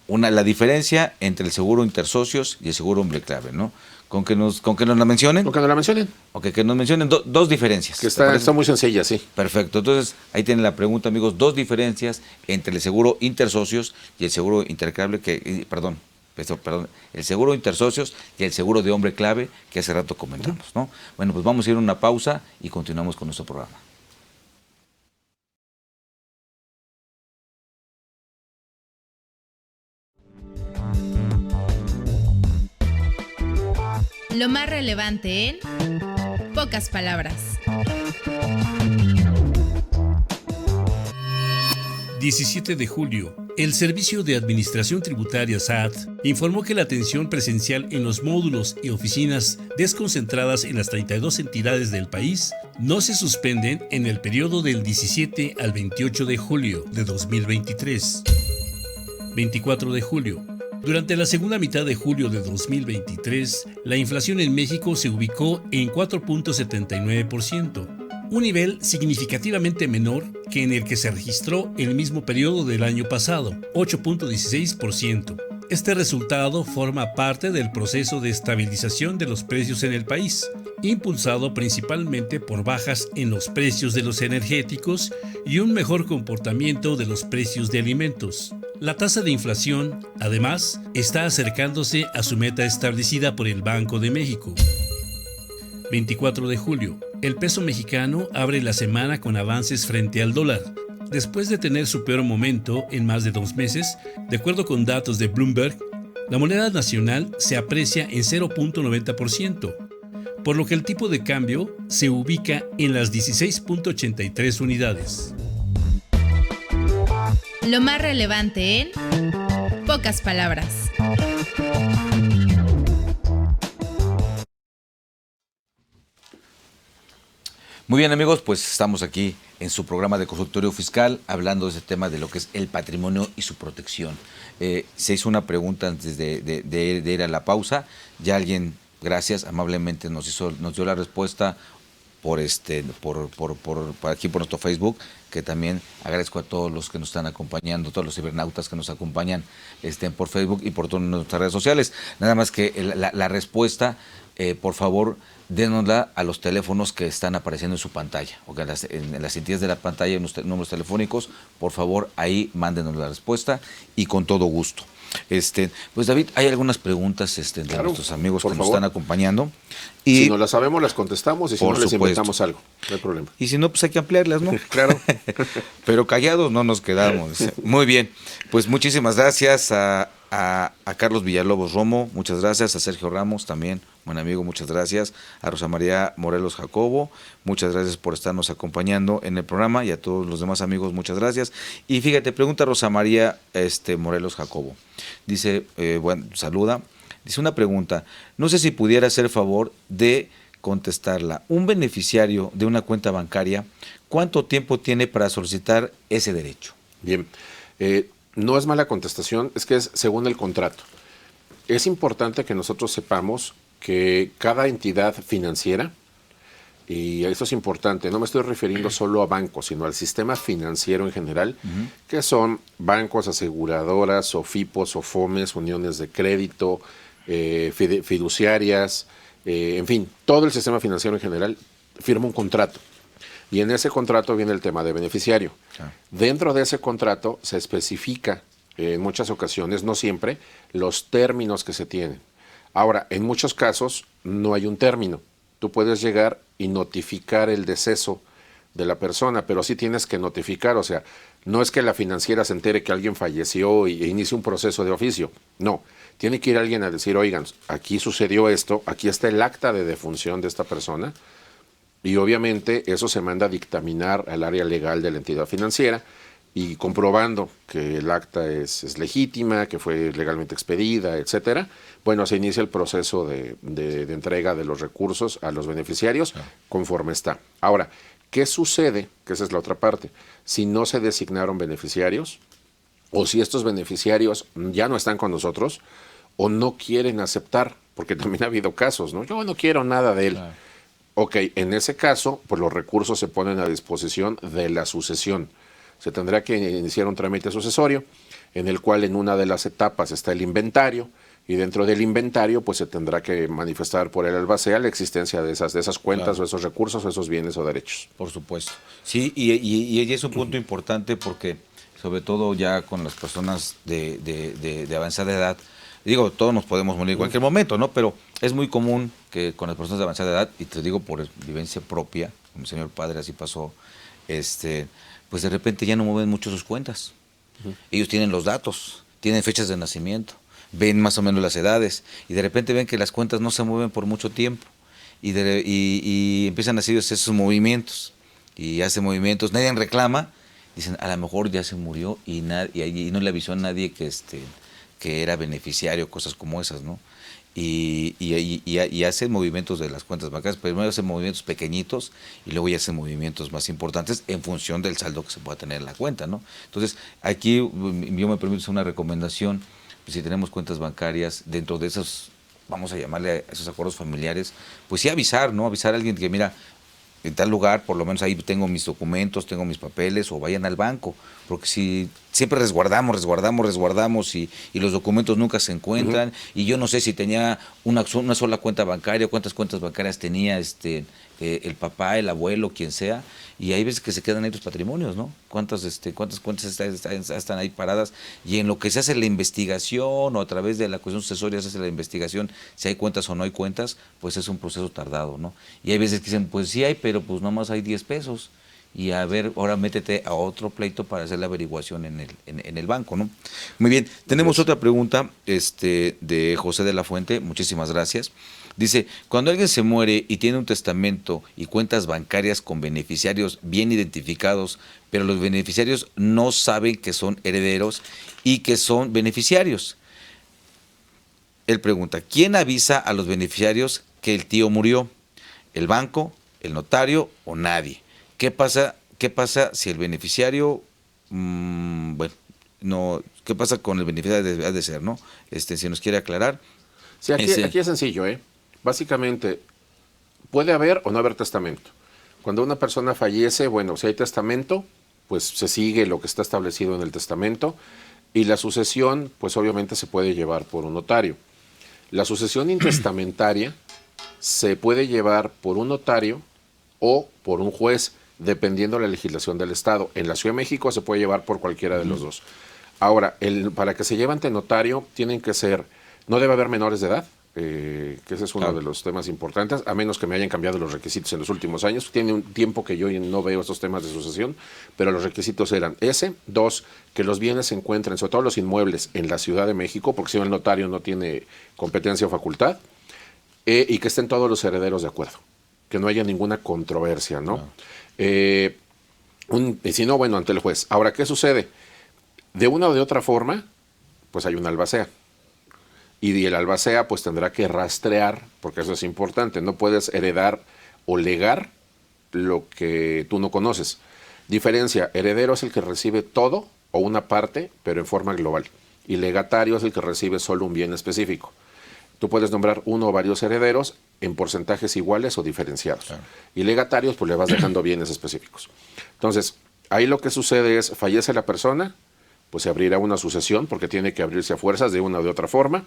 Speaker 1: La diferencia entre el seguro intersocios y el seguro hombre clave, ¿no? ¿Con que nos la mencionen?
Speaker 4: Con que nos la mencionen.
Speaker 1: Ok, que nos mencionen 2 diferencias.
Speaker 4: Que está muy sencilla, sí.
Speaker 1: Perfecto. Entonces, ahí tienen la pregunta, amigos. 2 diferencias entre el seguro intersocios y el seguro interclave, el seguro intersocios y el seguro de hombre clave que hace rato comentamos, ¿no? Bueno, pues vamos a ir a una pausa y continuamos con nuestro programa.
Speaker 5: Lo más relevante en pocas palabras.
Speaker 6: 17 de julio, El Servicio de Administración Tributaria SAT informó que la atención presencial en los módulos y oficinas desconcentradas en las 32 entidades del país no se suspenden en el periodo del 17 al 28 de julio de 2023. 24 de julio. Durante la segunda mitad de julio de 2023, la inflación en México se ubicó en 4.79%. Un nivel significativamente menor que en el que se registró el mismo periodo del año pasado, 8.16%. Este resultado forma parte del proceso de estabilización de los precios en el país, impulsado principalmente por bajas en los precios de los energéticos y un mejor comportamiento de los precios de alimentos. La tasa de inflación, además, está acercándose a su meta establecida por el Banco de México. 24 de julio. El peso mexicano abre la semana con avances frente al dólar. Después de tener su peor momento en más de 2 meses, de acuerdo con datos de Bloomberg, la moneda nacional se aprecia en 0.90%, por lo que el tipo de cambio se ubica en las 16.83 unidades.
Speaker 5: Lo más relevante en pocas palabras.
Speaker 1: Muy bien, amigos, pues estamos aquí en su programa de consultorio fiscal hablando de ese tema de lo que es el patrimonio y su protección. Se hizo una pregunta antes de ir a la pausa. Ya alguien, gracias, amablemente nos dio la respuesta por aquí por nuestro Facebook, que también agradezco a todos los que nos están acompañando, todos los cibernautas que nos acompañan por Facebook y por todas nuestras redes sociales. Nada más que la respuesta, por favor, dénosla a los teléfonos que están apareciendo en su pantalla, o que en las entidades de la pantalla, en los números telefónicos, por favor, ahí mándenos la respuesta y con todo gusto. Pues David, hay algunas preguntas de
Speaker 4: Claro,
Speaker 1: nuestros amigos que nos
Speaker 4: favor.
Speaker 1: están acompañando. Y,
Speaker 4: Si no las sabemos, las contestamos y si
Speaker 1: Por
Speaker 4: no, les
Speaker 1: supuesto.
Speaker 4: inventamos algo. No hay problema.
Speaker 1: y si no, pues hay que ampliarlas, ¿no?
Speaker 4: Claro.
Speaker 1: Pero callados no nos quedamos. Muy bien, pues muchísimas gracias a Carlos Villalobos Romo, muchas gracias, a Sergio Ramos también, buen amigo, muchas gracias, a Rosa María Morelos Jacobo, muchas gracias por estarnos acompañando en el programa y a todos los demás amigos, muchas gracias. Y fíjate, pregunta Rosa María Morelos Jacobo, dice, saluda, dice una pregunta, no sé si pudiera hacer favor de contestarla. Un beneficiario de una cuenta bancaria, ¿cuánto tiempo tiene para solicitar ese derecho?
Speaker 4: Bien. No es mala contestación, es que es según el contrato. Es importante que nosotros sepamos que cada entidad financiera, y eso es importante, no me estoy refiriendo solo a bancos, sino al sistema financiero en general, que son bancos, aseguradoras, SOFIPOS, SOFOMES, uniones de crédito, fiduciarias, en fin, todo el sistema financiero en general firma un contrato. Y en ese contrato viene el tema de beneficiario.
Speaker 1: Ah.
Speaker 4: Dentro de ese contrato se especifica, en muchas ocasiones, no siempre, los términos que se tienen. Ahora, en muchos casos no hay un término. Tú puedes llegar y notificar el deceso de la persona, pero sí tienes que notificar, o sea, no es que la financiera se entere que alguien falleció e inicie un proceso de oficio. No, tiene que ir alguien a decir, oigan, aquí sucedió esto, aquí está el acta de defunción de esta persona, y obviamente eso se manda a dictaminar al área legal de la entidad financiera y comprobando que el acta es legítima, que fue legalmente expedida, etcétera, bueno, se inicia el proceso de entrega de los recursos a los beneficiarios conforme está. Ahora, ¿qué sucede? Que esa es la otra parte. Si no se designaron beneficiarios o si estos beneficiarios ya no están con nosotros o no quieren aceptar, porque también ha habido casos, ¿no? Yo no quiero nada de él.
Speaker 1: Claro.
Speaker 4: Ok, en ese caso, pues los recursos se ponen a disposición de la sucesión. Se tendrá que iniciar un trámite sucesorio, en el cual en una de las etapas está el inventario, y dentro del inventario, pues se tendrá que manifestar por el albacea la existencia de esas cuentas,
Speaker 1: Claro,
Speaker 4: o esos recursos, o esos bienes o derechos.
Speaker 1: por supuesto. Sí, y es un punto importante porque, sobre todo ya con las personas de avanzada edad, digo, todos nos podemos morir en cualquier momento, ¿no? Pero es muy común que con las personas de avanzada edad, y te digo por vivencia propia, con mi señor padre así pasó, pues de repente ya no mueven mucho sus cuentas. Ellos tienen los datos, tienen fechas de nacimiento, ven más o menos las edades, y de repente ven que las cuentas no se mueven por mucho tiempo, y empiezan a hacer esos movimientos, y hacen movimientos, nadie reclama, dicen, a lo mejor ya se murió y no le avisó a nadie que era beneficiario, cosas como esas, ¿no? Y hacen movimientos de las cuentas bancarias, primero hacen movimientos pequeñitos y luego ya hacen movimientos más importantes en función del saldo que se pueda tener en la cuenta, ¿no? Entonces, aquí yo me permito hacer una recomendación, pues, si tenemos cuentas bancarias dentro de esos, vamos a llamarle a esos acuerdos familiares, pues sí avisar, ¿no? Avisar a alguien que, mira, en tal lugar, por lo menos ahí tengo mis documentos, tengo mis papeles, o vayan al banco, porque si siempre resguardamos y los documentos nunca se encuentran, y yo no sé si tenía una sola cuenta bancaria, cuántas cuentas bancarias tenía el papá, el abuelo, quien sea, y hay veces que se quedan ahí los patrimonios, ¿no? ¿Cuántas cuentas están ahí paradas? Y en lo que se hace la investigación, o a través de la cuestión sucesoria se hace la investigación, si hay cuentas o no hay cuentas, pues es un proceso tardado, ¿no? Y hay veces que dicen, pues sí hay, pero pues nomás hay 10 pesos. Y a ver, ahora métete a otro pleito para hacer la averiguación en el banco, ¿no? Muy bien, tenemos otra pregunta de José de la Fuente, muchísimas gracias. Dice, cuando alguien se muere y tiene un testamento y cuentas bancarias con beneficiarios bien identificados, pero los beneficiarios no saben que son herederos y que son beneficiarios. Él pregunta, ¿quién avisa a los beneficiarios que el tío murió? ¿El banco, el notario o nadie? ¿Qué pasa si el beneficiario, qué pasa con el beneficiario? Ha de ser, ¿no? Si nos quiere aclarar.
Speaker 4: Sí, aquí es sencillo, ¿eh? Básicamente, puede haber o no haber testamento. Cuando una persona fallece, bueno, si hay testamento, pues se sigue lo que está establecido en el testamento, y la sucesión, pues obviamente se puede llevar por un notario. La sucesión intestamentaria se puede llevar por un notario o por un juez, dependiendo de la legislación del Estado. En la Ciudad de México se puede llevar por cualquiera de los dos. Ahora, para que se lleve ante notario, tienen que ser, no debe haber menores de edad, que ese es uno de los temas importantes, a menos que me hayan cambiado los requisitos en los últimos años. Tiene un tiempo que yo no veo estos temas de sucesión, pero los requisitos eran ese. 2, que los bienes se encuentren, sobre todo los inmuebles, en la Ciudad de México, porque si no el notario no tiene competencia o facultad, y que estén todos los herederos de acuerdo, que no haya ninguna controversia, ¿no? Si no, bueno, ante el juez. Ahora, ¿qué sucede? De una o de otra forma, pues hay un albacea. Y el albacea pues tendrá que rastrear, porque eso es importante. No puedes heredar o legar lo que tú no conoces. Diferencia, heredero es el que recibe todo o una parte, pero en forma global. Y legatario es el que recibe solo un bien específico. Tú puedes nombrar uno o varios herederos en porcentajes iguales o diferenciados. Claro. Y legatarios, pues le vas dejando bienes específicos. Entonces, ahí lo que sucede es, fallece la persona, pues se abrirá una sucesión, porque tiene que abrirse a fuerzas de una o de otra forma.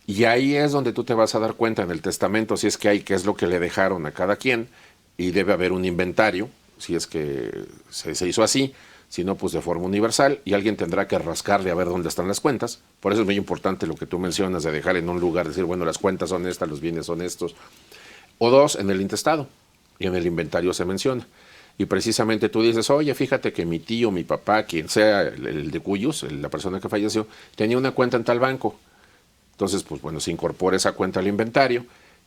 Speaker 4: Y ahí es donde tú te vas a dar cuenta en el testamento, si es que hay, qué es lo que le dejaron a cada quien, y debe haber un inventario, si es que se hizo así. Si no, pues de forma universal, y alguien tendrá que rascarle a ver dónde están las cuentas. Por eso es muy importante lo que tú mencionas de dejar en un lugar, decir, bueno, las cuentas son estas, los bienes son estos. O 2, en el intestado, y en el inventario se menciona. Y precisamente tú dices, oye, fíjate que mi tío, mi papá, quien sea el de cuyos, la persona que falleció, tenía una cuenta en tal banco. Entonces, pues bueno, se incorpora esa cuenta al inventario,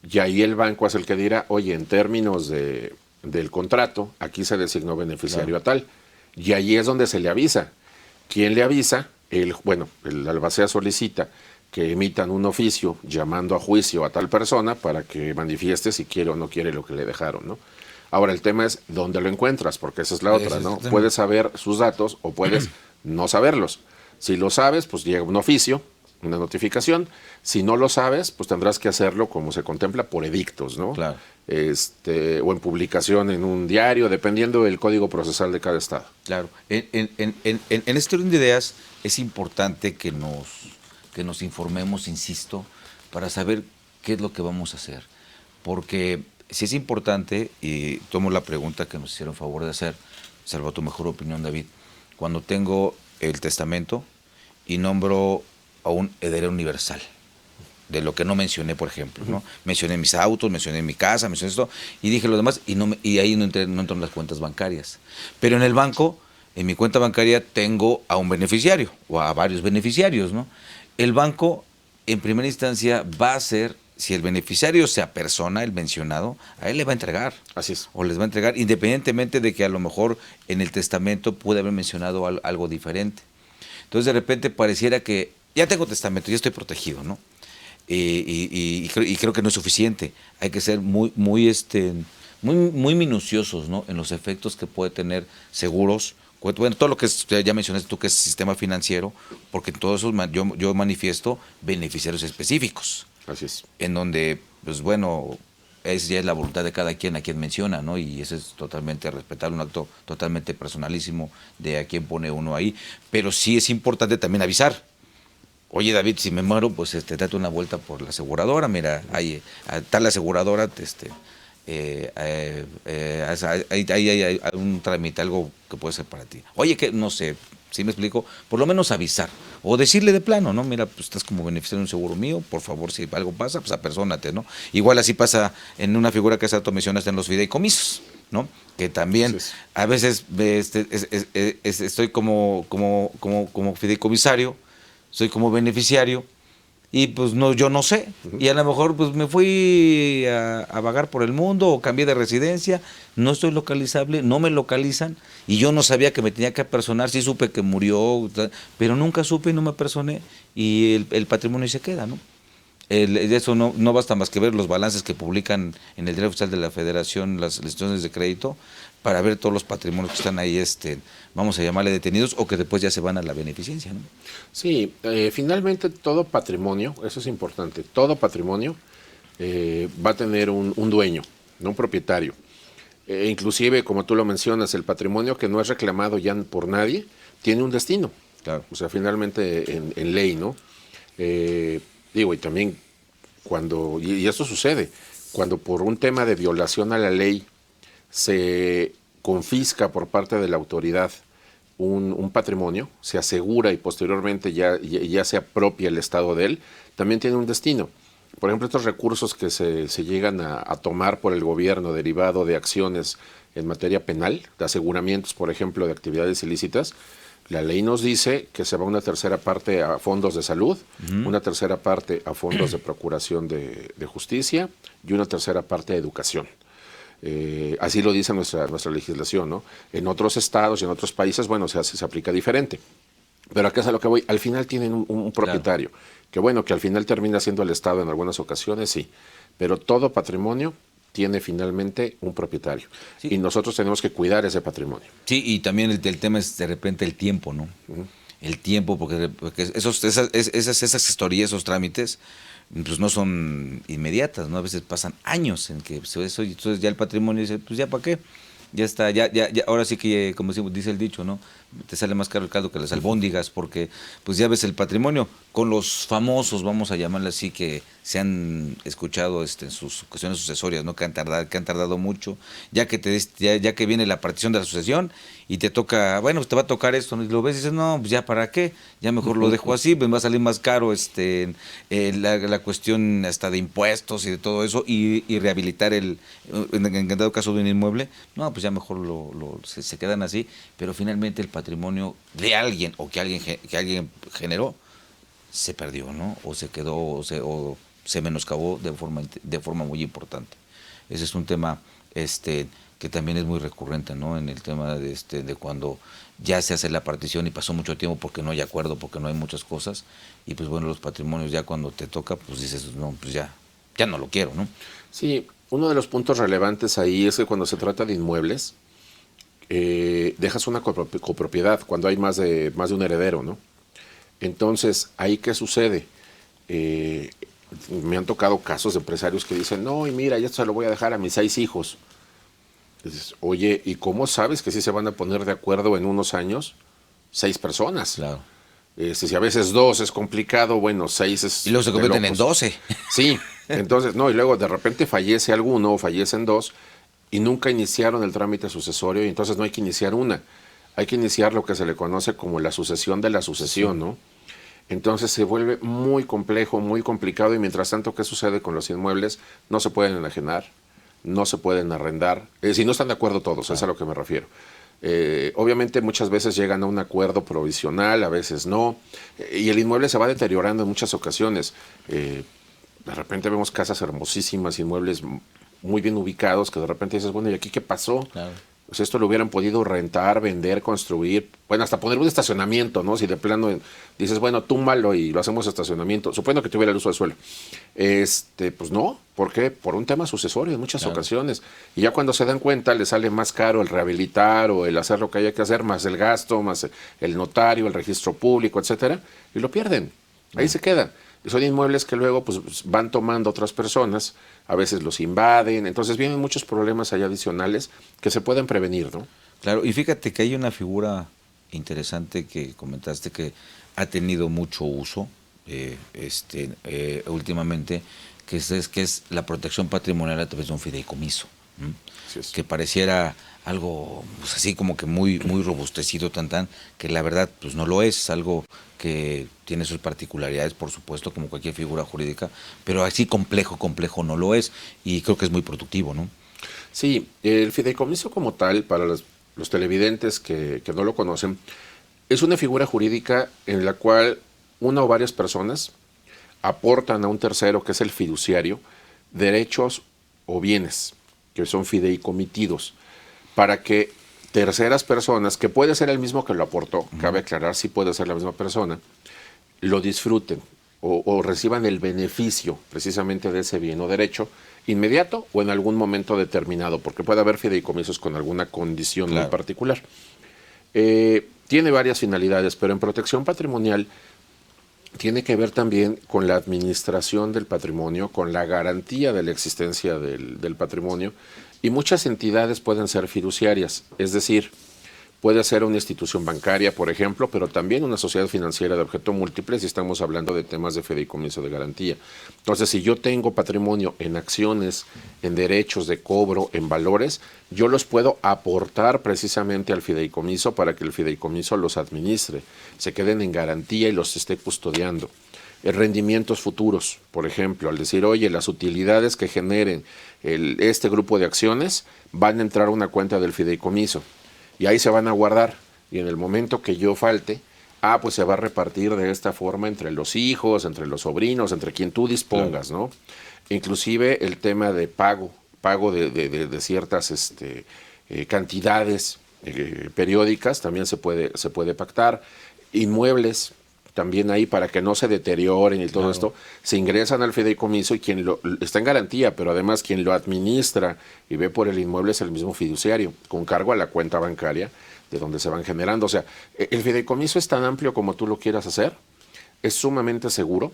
Speaker 4: y ahí el banco es el que dirá, oye, en términos del contrato, aquí se designó beneficiario a tal. Y ahí es donde se le avisa. ¿Quién le avisa? El albacea solicita que emitan un oficio llamando a juicio a tal persona para que manifieste si quiere o no quiere lo que le dejaron, ¿no? Ahora, el tema es dónde lo encuentras, porque esa es la otra, ¿no? Puedes saber sus datos o puedes no saberlos. Si lo sabes, pues llega un oficio, una notificación. Si no lo sabes, pues tendrás que hacerlo como se contempla por edictos, ¿no? Claro. O en publicación en un diario, dependiendo del código procesal de cada estado.
Speaker 1: Claro. En este orden de ideas es importante que nos informemos, insisto, para saber qué es lo que vamos a hacer. Porque si es importante, y tomo la pregunta que nos hicieron favor de hacer, salvo tu mejor opinión, David, cuando tengo el testamento y nombro a un heredero universal, de lo que no mencioné, por ejemplo, ¿no? Mencioné mis autos, mencioné mi casa, mencioné esto, y dije lo demás, y ahí no entran las cuentas bancarias. Pero en el banco, en mi cuenta bancaria, tengo a un beneficiario, o a varios beneficiarios, ¿no? El banco, en primera instancia, va a hacer si el beneficiario se apersona, el mencionado, a él le va a entregar.
Speaker 4: Así es.
Speaker 1: O les va a entregar, independientemente de que a lo mejor en el testamento puede haber mencionado algo diferente. Entonces de repente pareciera que ya tengo testamento, ya estoy protegido, ¿no? Y creo que no es suficiente. Hay que ser muy minuciosos, ¿no? En los efectos que puede tener seguros. Bueno, todo lo que ya mencionaste tú, que es sistema financiero, porque en todo eso yo manifiesto beneficiarios específicos.
Speaker 4: Así es.
Speaker 1: En donde, pues bueno, ya es la voluntad de cada quien a quien menciona, ¿no? Y eso es totalmente respetable, un acto totalmente personalísimo de a quién pone uno ahí. Pero sí es importante también avisar. Oye, David, si me muero, pues date una vuelta por la aseguradora. Mira, hay tal aseguradora, hay un trámite, algo que puede ser para ti. Oye, que no sé, si me explico, por lo menos avisar o decirle de plano, ¿no? Mira, pues estás como beneficiario de un seguro mío, por favor, si algo pasa, pues apersónate, ¿no? Igual así pasa en una figura que hace rato mencionaste en los fideicomisos, ¿no? Que también a veces estoy como fideicomisario, soy como beneficiario. Y pues no, yo no sé, y a lo mejor pues me fui a vagar por el mundo o cambié de residencia, no estoy localizable, no me localizan y yo no sabía que me tenía que apersonar, sí supe que murió, pero nunca supe y no me apersoné y el patrimonio se queda, ¿no? Eso no basta más que ver los balances que publican en el Diario Oficial de la Federación, las instituciones de crédito, para ver todos los patrimonios que están ahí, vamos a llamarle detenidos, o que después ya se van a la beneficencia, ¿no?
Speaker 4: Sí, finalmente todo patrimonio, eso es importante, todo patrimonio va a tener un dueño, no un propietario. Inclusive, como tú lo mencionas, el patrimonio que no es reclamado ya por nadie, tiene un destino.
Speaker 1: Claro.
Speaker 4: O sea, finalmente en ley, ¿no? Digo, y también cuando, y esto sucede, cuando por un tema de violación a la ley se confisca por parte de la autoridad un patrimonio, se asegura y posteriormente ya se apropia el Estado de él, también tiene un destino. Por ejemplo, estos recursos que se llegan a tomar por el gobierno derivado de acciones en materia penal, de aseguramientos, por ejemplo, de actividades ilícitas, la ley nos dice que se va una tercera parte a fondos de salud, una tercera parte a fondos de procuración de justicia y una tercera parte a educación. Así lo dice nuestra legislación, ¿no? En otros estados y en otros países, bueno, se aplica diferente. Pero acá es a lo que voy. Al final tienen un propietario. Claro. Que bueno, que al final termina siendo el Estado en algunas ocasiones, sí. Pero todo patrimonio tiene finalmente un propietario. Sí. Y nosotros tenemos que cuidar ese patrimonio.
Speaker 1: Sí, y también el tema es de repente el tiempo, ¿no? El tiempo, porque esas historias, esos trámites, pues no son inmediatas, ¿no? A veces pasan años en que eso, y entonces ya el patrimonio dice, pues ya para qué, ya está, ya, ahora sí que, como dice el dicho, ¿no? Te sale más caro el caldo que las albóndigas, porque pues ya ves el patrimonio con los famosos, vamos a llamarle así, que se han escuchado en sus cuestiones sucesorias, ¿no? Que han tardado mucho, ya que viene la partición de la sucesión y te toca, bueno, pues te va a tocar esto, ¿no? Y lo ves y dices, no, pues ya para qué, ya mejor lo dejo así, pues va a salir más caro la cuestión hasta de impuestos y de todo eso, y rehabilitar en dado caso de un inmueble, no, pues ya mejor se quedan así, pero finalmente el patrimonio de alguien o que alguien generó se perdió, ¿no? O se quedó o se menoscabó de forma muy importante. Ese es un tema que también es muy recurrente, ¿no? En el tema de cuando ya se hace la partición y pasó mucho tiempo porque no hay acuerdo, porque no hay muchas cosas, y pues bueno, los patrimonios ya cuando te toca, pues dices, no, pues ya no lo quiero, ¿no?
Speaker 4: Sí, uno de los puntos relevantes ahí es que cuando se trata de inmuebles, dejas una copropiedad cuando hay más de un heredero, ¿no? Entonces, ¿ahí qué sucede? Me han tocado casos de empresarios que dicen, no, y mira, ya se lo voy a dejar a mis 6 hijos. Dices, oye, ¿y cómo sabes que sí se van a poner de acuerdo en unos años 6 personas?
Speaker 1: Claro.
Speaker 4: Si a veces 2 es complicado, bueno, 6 es...
Speaker 1: Y luego se convierten en 12.
Speaker 4: Sí, entonces, no, y luego de repente fallece alguno o fallecen 2 y nunca iniciaron el trámite sucesorio, y entonces no hay que iniciar una. Hay que iniciar lo que se le conoce como la sucesión de la sucesión, ¿no? Entonces se vuelve muy complejo, muy complicado, y mientras tanto, ¿qué sucede con los inmuebles? No se pueden enajenar, no se pueden arrendar, si no están de acuerdo todos, es a lo que me refiero. Obviamente muchas veces llegan a un acuerdo provisional, a veces no, y el inmueble se va deteriorando en muchas ocasiones. de repente vemos casas hermosísimas, inmuebles muy bien ubicados, que de repente dices, bueno, ¿y aquí qué pasó?
Speaker 1: Claro.
Speaker 4: Pues esto lo hubieran podido rentar, vender, construir, bueno, hasta poner un estacionamiento, ¿no? Si de plano dices, bueno, túmbalo y lo hacemos estacionamiento, suponiendo que tuviera el uso del suelo. Pues no, ¿por qué? Por un tema sucesorio en muchas ocasiones. Y ya cuando se dan cuenta, les sale más caro el rehabilitar o el hacer lo que haya que hacer, más el gasto, más el notario, el registro público, etcétera, y lo pierden. Ahí se queda. Y son inmuebles que luego pues van tomando otras personas, a veces los invaden, entonces vienen muchos problemas ahí adicionales que se pueden prevenir, ¿no?
Speaker 1: Claro, y fíjate que hay una figura interesante que comentaste que ha tenido mucho uso últimamente, que es la protección patrimonial a través de un fideicomiso, ¿no?
Speaker 4: Así es.
Speaker 1: Que pareciera algo pues, así como que muy robustecido, que la verdad pues no lo es algo que tiene sus particularidades, por supuesto, como cualquier figura jurídica, pero así complejo no lo es, y creo que es muy productivo, ¿no?
Speaker 4: Sí, el fideicomiso como tal, para los televidentes que no lo conocen, es una figura jurídica en la cual una o varias personas aportan a un tercero, que es el fiduciario, derechos o bienes que son fideicomitidos, para que terceras personas, que puede ser el mismo que lo aportó, cabe aclarar si puede ser la misma persona, lo disfruten o reciban el beneficio precisamente de ese bien o derecho inmediato o en algún momento determinado, porque puede haber fideicomisos con alguna condición muy particular. Tiene varias finalidades, pero en protección patrimonial tiene que ver también con la administración del patrimonio, con la garantía de la existencia del patrimonio, y muchas entidades pueden ser fiduciarias, es decir, puede ser una institución bancaria, por ejemplo, pero también una sociedad financiera de objeto múltiple si estamos hablando de temas de fideicomiso de garantía. Entonces, si yo tengo patrimonio en acciones, en derechos de cobro, en valores, yo los puedo aportar precisamente al fideicomiso para que el fideicomiso los administre, se queden en garantía y los esté custodiando. Rendimientos futuros, por ejemplo, al decir, oye, las utilidades que generen este grupo de acciones van a entrar a una cuenta del fideicomiso. Y ahí se van a guardar. Y en el momento que yo falte, pues se va a repartir de esta forma entre los hijos, entre los sobrinos, entre quien tú dispongas, ¿no? Inclusive el tema de pago de ciertas cantidades periódicas también se puede pactar. Inmuebles también ahí, para que no se deterioren y todo esto, se ingresan al fideicomiso y quien está en garantía, pero además quien lo administra y ve por el inmueble es el mismo fiduciario, con cargo a la cuenta bancaria de donde se van generando. O sea, el fideicomiso es tan amplio como tú lo quieras hacer, es sumamente seguro,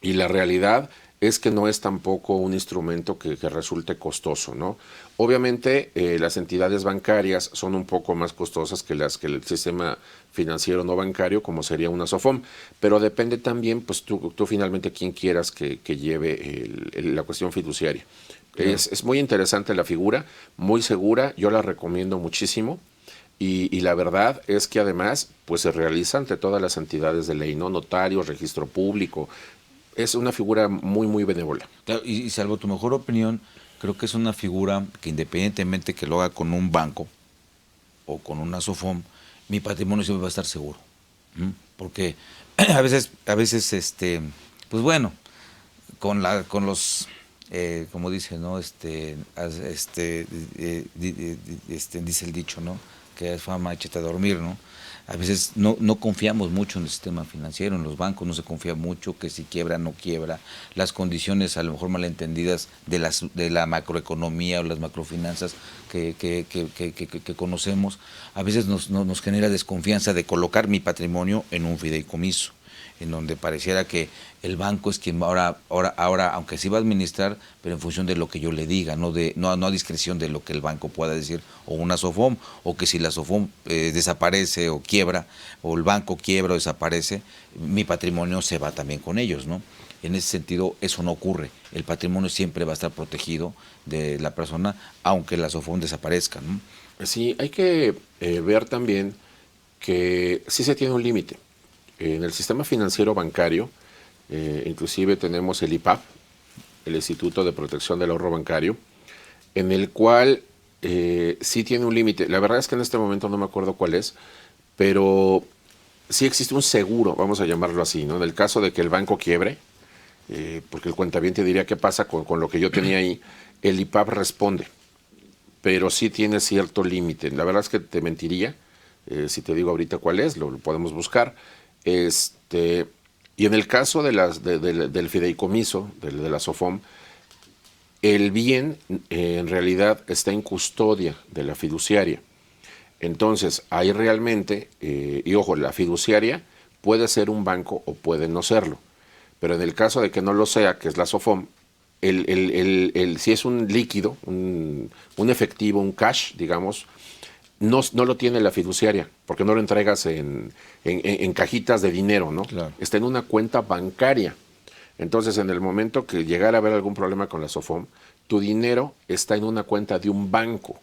Speaker 4: y la realidad es que no es tampoco un instrumento que resulte costoso, ¿no? Obviamente las entidades bancarias son un poco más costosas que el sistema financiero no bancario, como sería una SOFOM, pero depende también, pues tú finalmente quién quieras que lleve la cuestión fiduciaria. Es muy interesante la figura, muy segura, yo la recomiendo muchísimo. Y la verdad es que además pues se realiza ante todas las entidades de ley, ¿no? Notarios, registro público. Es una figura muy benévola.
Speaker 1: Claro, y salvo tu mejor opinión, creo que es una figura que independientemente que lo haga con un banco o con una SOFOM, mi patrimonio siempre va a estar seguro. Porque a veces pues bueno, con los como dice, ¿no? Dice el dicho, ¿no? Que es fama, échate a dormir, ¿no? A veces no confiamos mucho en el sistema financiero, en los bancos no se confía mucho, que si quiebra, no quiebra, las condiciones a lo mejor malentendidas de la macroeconomía o las macrofinanzas que conocemos, a veces nos genera desconfianza de colocar mi patrimonio en un fideicomiso, en donde pareciera que el banco es quien ahora, aunque sí va a administrar, pero en función de lo que yo le diga, no a discreción de lo que el banco pueda decir, o una SOFOM, o que si la SOFOM desaparece o quiebra, o el banco quiebra o desaparece, mi patrimonio se va también con ellos, ¿no? En ese sentido, eso no ocurre. El patrimonio siempre va a estar protegido de la persona, aunque la SOFOM desaparezca, ¿no?
Speaker 4: Sí, hay que ver también que sí se tiene un límite. En el sistema financiero bancario, inclusive tenemos el IPAB, el Instituto de Protección del Ahorro Bancario, en el cual sí tiene un límite. La verdad es que en este momento no me acuerdo cuál es, pero sí existe un seguro, vamos a llamarlo así, ¿no? En el caso de que el banco quiebre, porque el cuentaviente diría qué pasa con lo que yo tenía ahí. El IPAP responde, pero sí tiene cierto límite. La verdad es que te mentiría si te digo ahorita cuál es, lo podemos buscar. Y en el caso del fideicomiso, de la SOFOM, el bien en realidad está en custodia de la fiduciaria. Entonces, ahí realmente, y ojo, la fiduciaria puede ser un banco o puede no serlo. Pero en el caso de que no lo sea, que es la SOFOM, si es un líquido, un efectivo, un cash, digamos, no lo tiene la fiduciaria, porque no lo entregas en cajitas de dinero, ¿no?
Speaker 1: Claro.
Speaker 4: Está en una cuenta bancaria. Entonces, en el momento que llegara a haber algún problema con la SOFOM, tu dinero está en una cuenta de un banco.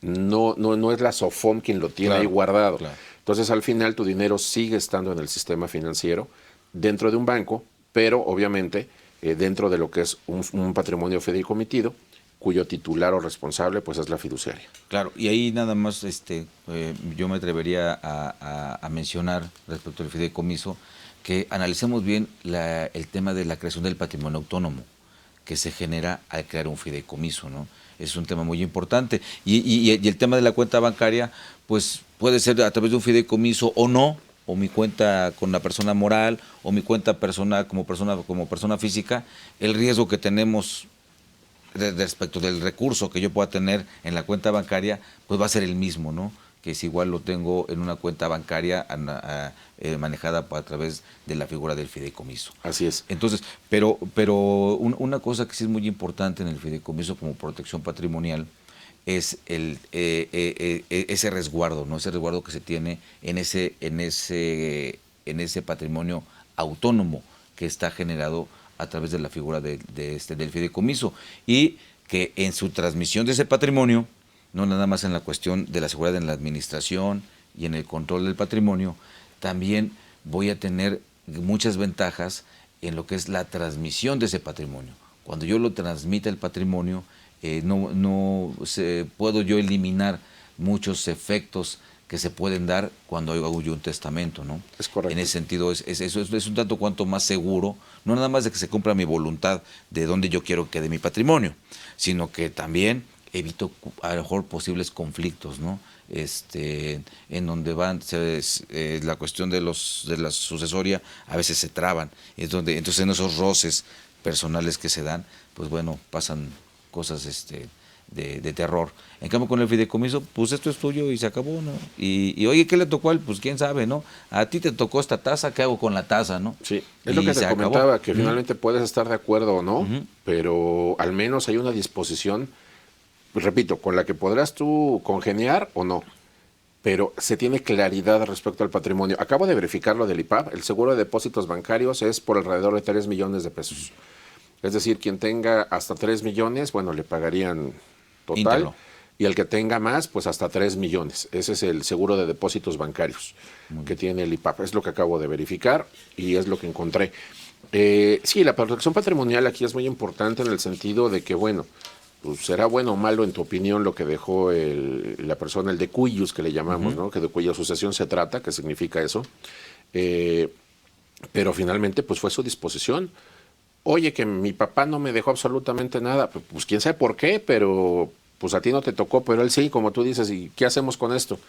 Speaker 4: No es la SOFOM quien lo tiene ahí guardado.
Speaker 1: Claro.
Speaker 4: Entonces, al final, tu dinero sigue estando en el sistema financiero, dentro de un banco, pero obviamente dentro de lo que es un patrimonio fideicomitido, cuyo titular o responsable pues es la fiduciaria.
Speaker 1: Claro, y ahí nada más yo me atrevería a mencionar respecto al fideicomiso que analicemos bien el tema de la creación del patrimonio autónomo que se genera al crear un fideicomiso, ¿no? Es un tema muy importante. Y el tema de la cuenta bancaria, pues puede ser a través de un fideicomiso o no, o mi cuenta con la persona moral, o mi cuenta personal como persona física. El riesgo que tenemos respecto del recurso que yo pueda tener en la cuenta bancaria, pues va a ser el mismo, ¿no? Que si igual lo tengo en una cuenta bancaria manejada a través de la figura del fideicomiso.
Speaker 4: Así es.
Speaker 1: Entonces, pero una cosa que sí es muy importante en el fideicomiso como protección patrimonial es ese resguardo, ¿no? Ese resguardo que se tiene en ese patrimonio autónomo que está generado a través de la figura del fideicomiso, y que en su transmisión de ese patrimonio, no nada más en la cuestión de la seguridad en la administración y en el control del patrimonio, también voy a tener muchas ventajas en lo que es la transmisión de ese patrimonio. Cuando yo lo transmita el patrimonio, puedo yo eliminar muchos efectos que se pueden dar cuando hago yo un testamento, ¿no?
Speaker 4: Es correcto.
Speaker 1: En ese sentido, eso es un tanto cuanto más seguro, no nada más de que se cumpla mi voluntad de dónde yo quiero que quede mi patrimonio, sino que también evito a lo mejor posibles conflictos, ¿no? En donde la cuestión de la sucesoria a veces se traban, entonces en esos roces personales que se dan, pues bueno, pasan cosas de terror. En cambio, con el fideicomiso, pues esto es tuyo y se acabó, ¿no? Y oye, ¿qué le tocó a él? Pues quién sabe, ¿no? A ti te tocó esta taza, ¿qué hago con la taza, no?
Speaker 4: Sí, es lo que te comentaba, que finalmente puedes estar de acuerdo o no, pero al menos hay una disposición, pues, repito, con la que podrás tú congeniar o no, pero se tiene claridad respecto al patrimonio. Acabo de verificar lo del IPAP, el seguro de depósitos bancarios es por alrededor de 3 millones de pesos. Es decir, quien tenga hasta 3 millones, bueno, le pagarían total.
Speaker 1: Íntegro.
Speaker 4: Y el que tenga más, pues hasta 3 millones. Ese es el seguro de depósitos bancarios que tiene el IPAP. Es lo que acabo de verificar y es lo que encontré. Sí, la protección patrimonial aquí es muy importante en el sentido de que, bueno, pues será bueno o malo en tu opinión lo que dejó la persona, el de cuyus que le llamamos, ¿no? Que de cuya sucesión se trata, que significa eso. Pero finalmente, pues fue su disposición. Oye, que mi papá no me dejó absolutamente nada, pues quién sabe por qué, pero pues a ti no te tocó, pero él sí, como tú dices, ¿y qué hacemos con esto?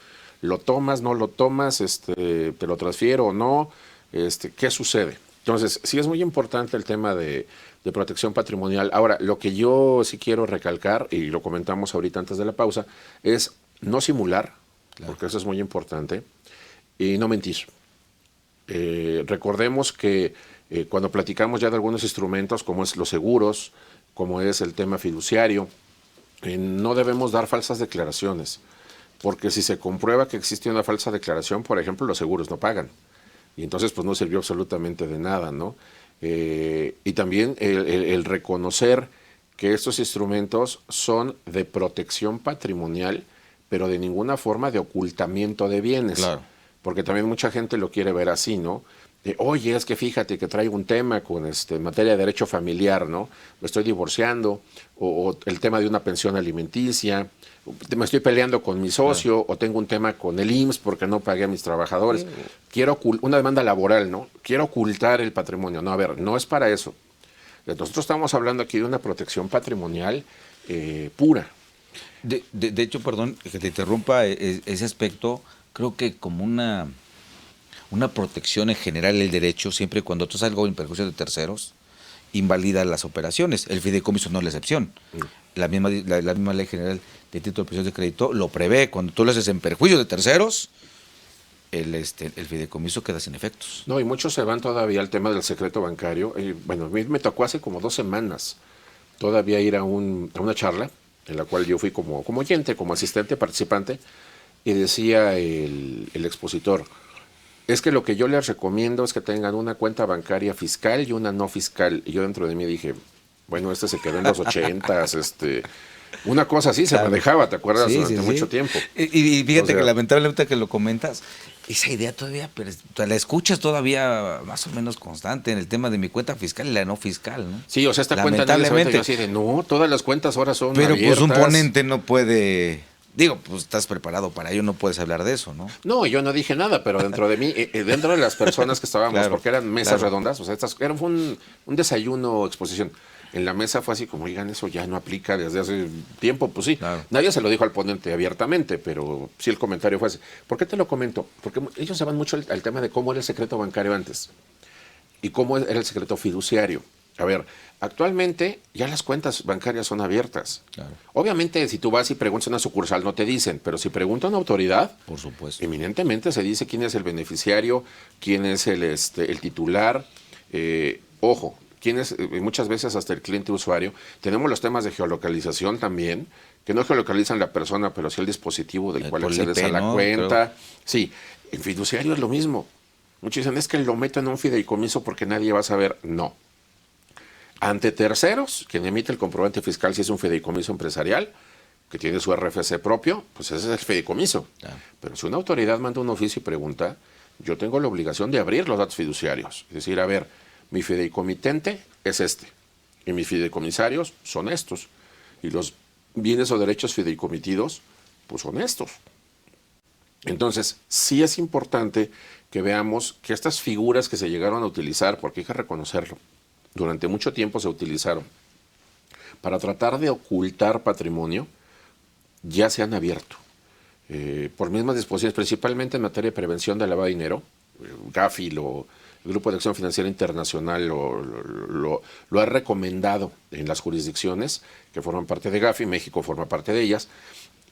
Speaker 4: ¿Lo tomas, no lo tomas, te lo transfiero o no? ¿Qué sucede? Entonces, sí es muy importante el tema de protección patrimonial. Ahora, lo que yo sí quiero recalcar, y lo comentamos ahorita antes de la pausa, es no simular, porque eso es muy importante, y no mentir. Recordemos que cuando platicamos ya de algunos instrumentos, como es los seguros, como es el tema fiduciario, no debemos dar falsas declaraciones, porque si se comprueba que existe una falsa declaración, por ejemplo, los seguros no pagan, y entonces pues no sirvió absolutamente de nada, ¿no? Y también el reconocer que estos instrumentos son de protección patrimonial, pero de ninguna forma de ocultamiento de bienes.
Speaker 1: Claro.
Speaker 4: Porque también mucha gente lo quiere ver así, ¿no? Oye, es que fíjate que traigo un tema con en materia de derecho familiar, ¿no? Me estoy divorciando, o el tema de una pensión alimenticia, me estoy peleando con mi socio, o tengo un tema con el IMSS porque no pagué a mis trabajadores. Quiero una demanda laboral, ¿no? Quiero ocultar el patrimonio. No, a ver, no es para eso. Nosotros estamos hablando aquí de una protección patrimonial pura.
Speaker 1: De hecho, perdón que te interrumpa, ese aspecto, creo que como una protección en general del derecho, siempre y cuando tú haces algo en perjuicio de terceros, invalida las operaciones. El fideicomiso no es la excepción. La misma ley general de título de presión de crédito lo prevé. Cuando tú lo haces en perjuicio de terceros, el fideicomiso queda sin efectos.
Speaker 4: No, y muchos se van todavía al tema del secreto bancario. Bueno, a mí me tocó hace como 2 semanas todavía ir a una charla en la cual yo fui como oyente, como asistente, participante, y decía el expositor, es que lo que yo les recomiendo es que tengan una cuenta bancaria fiscal y una no fiscal. Y yo dentro de mí dije, bueno, se quedó en los 80s, una cosa así se manejaba, ¿te acuerdas?
Speaker 1: Sí,
Speaker 4: Durante mucho tiempo.
Speaker 1: Y fíjate que lamentablemente que lo comentas, esa idea todavía, pero la escuchas todavía más o menos constante en el tema de mi cuenta fiscal y la no fiscal, ¿no?
Speaker 4: Sí, o sea, esta cuenta
Speaker 1: lamentablemente.
Speaker 4: Así de, no, todas las cuentas ahora son
Speaker 1: pero
Speaker 4: abiertas.
Speaker 1: Pues un ponente no puede, digo, pues estás preparado para ello, no puedes hablar de eso, ¿no?
Speaker 4: No, yo no dije nada, pero dentro de mí, dentro de las personas que estábamos,
Speaker 1: Claro,
Speaker 4: porque eran mesas
Speaker 1: claro.
Speaker 4: redondas, o sea, fue un desayuno, exposición. En la mesa fue así como, oigan, eso ya no aplica desde hace tiempo, pues sí.
Speaker 1: Claro.
Speaker 4: Nadie se lo dijo al ponente abiertamente, pero sí el comentario fue así. ¿Por qué te lo comento? Porque ellos se van mucho al tema de cómo era el secreto bancario antes y cómo era el secreto fiduciario. A ver, actualmente ya las cuentas bancarias son abiertas.
Speaker 1: Claro.
Speaker 4: Obviamente, si tú vas y preguntas a una sucursal, no te dicen, pero si pregunta a una autoridad,
Speaker 1: Por supuesto.
Speaker 4: eminentemente se dice quién es el beneficiario, quién es el titular. Ojo, quién es, muchas veces hasta el cliente usuario. Tenemos los temas de geolocalización también, que no geolocalizan la persona, pero sí el dispositivo del cual
Speaker 1: por el
Speaker 4: accedes
Speaker 1: IP,
Speaker 4: a la
Speaker 1: ¿no?
Speaker 4: cuenta.
Speaker 1: Creo.
Speaker 4: Sí, en fiduciario es lo mismo. Muchos dicen, es que lo meto en un fideicomiso porque nadie va a saber. No. Ante terceros, quien emite el comprobante fiscal si es un fideicomiso empresarial, que tiene su RFC propio, pues ese es el fideicomiso.
Speaker 1: Claro.
Speaker 4: Pero si una autoridad manda un oficio y pregunta, yo tengo la obligación de abrir los datos fiduciarios. Es decir, a ver, mi fideicomitente es este, y mis fideicomisarios son estos, y los bienes o derechos fideicomitidos, pues son estos. Entonces, sí es importante que veamos que estas figuras que se llegaron a utilizar, porque hay que reconocerlo, durante mucho tiempo se utilizaron para tratar de ocultar patrimonio, ya se han abierto. Por mismas disposiciones, principalmente en materia de prevención de lavado de dinero, Gafi, el Grupo de Acción Financiera Internacional lo ha recomendado en las jurisdicciones que forman parte de Gafi, México forma parte de ellas,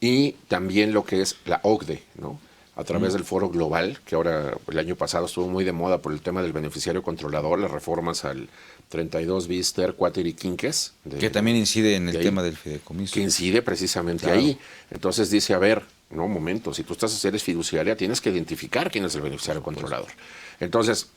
Speaker 4: y también lo que es la OCDE, ¿no? A través del Foro Global, que ahora el año pasado estuvo muy de moda por el tema del beneficiario controlador, las reformas al 32 bis, ter, quater y quinques.
Speaker 1: Que también incide en el
Speaker 4: ahí,
Speaker 1: tema del fideicomiso.
Speaker 4: Que incide precisamente
Speaker 1: Claro.
Speaker 4: ahí. Entonces dice, a ver, no, un momento, si tú eres fiduciaria, tienes que identificar quién es el beneficiario controlador. Entonces,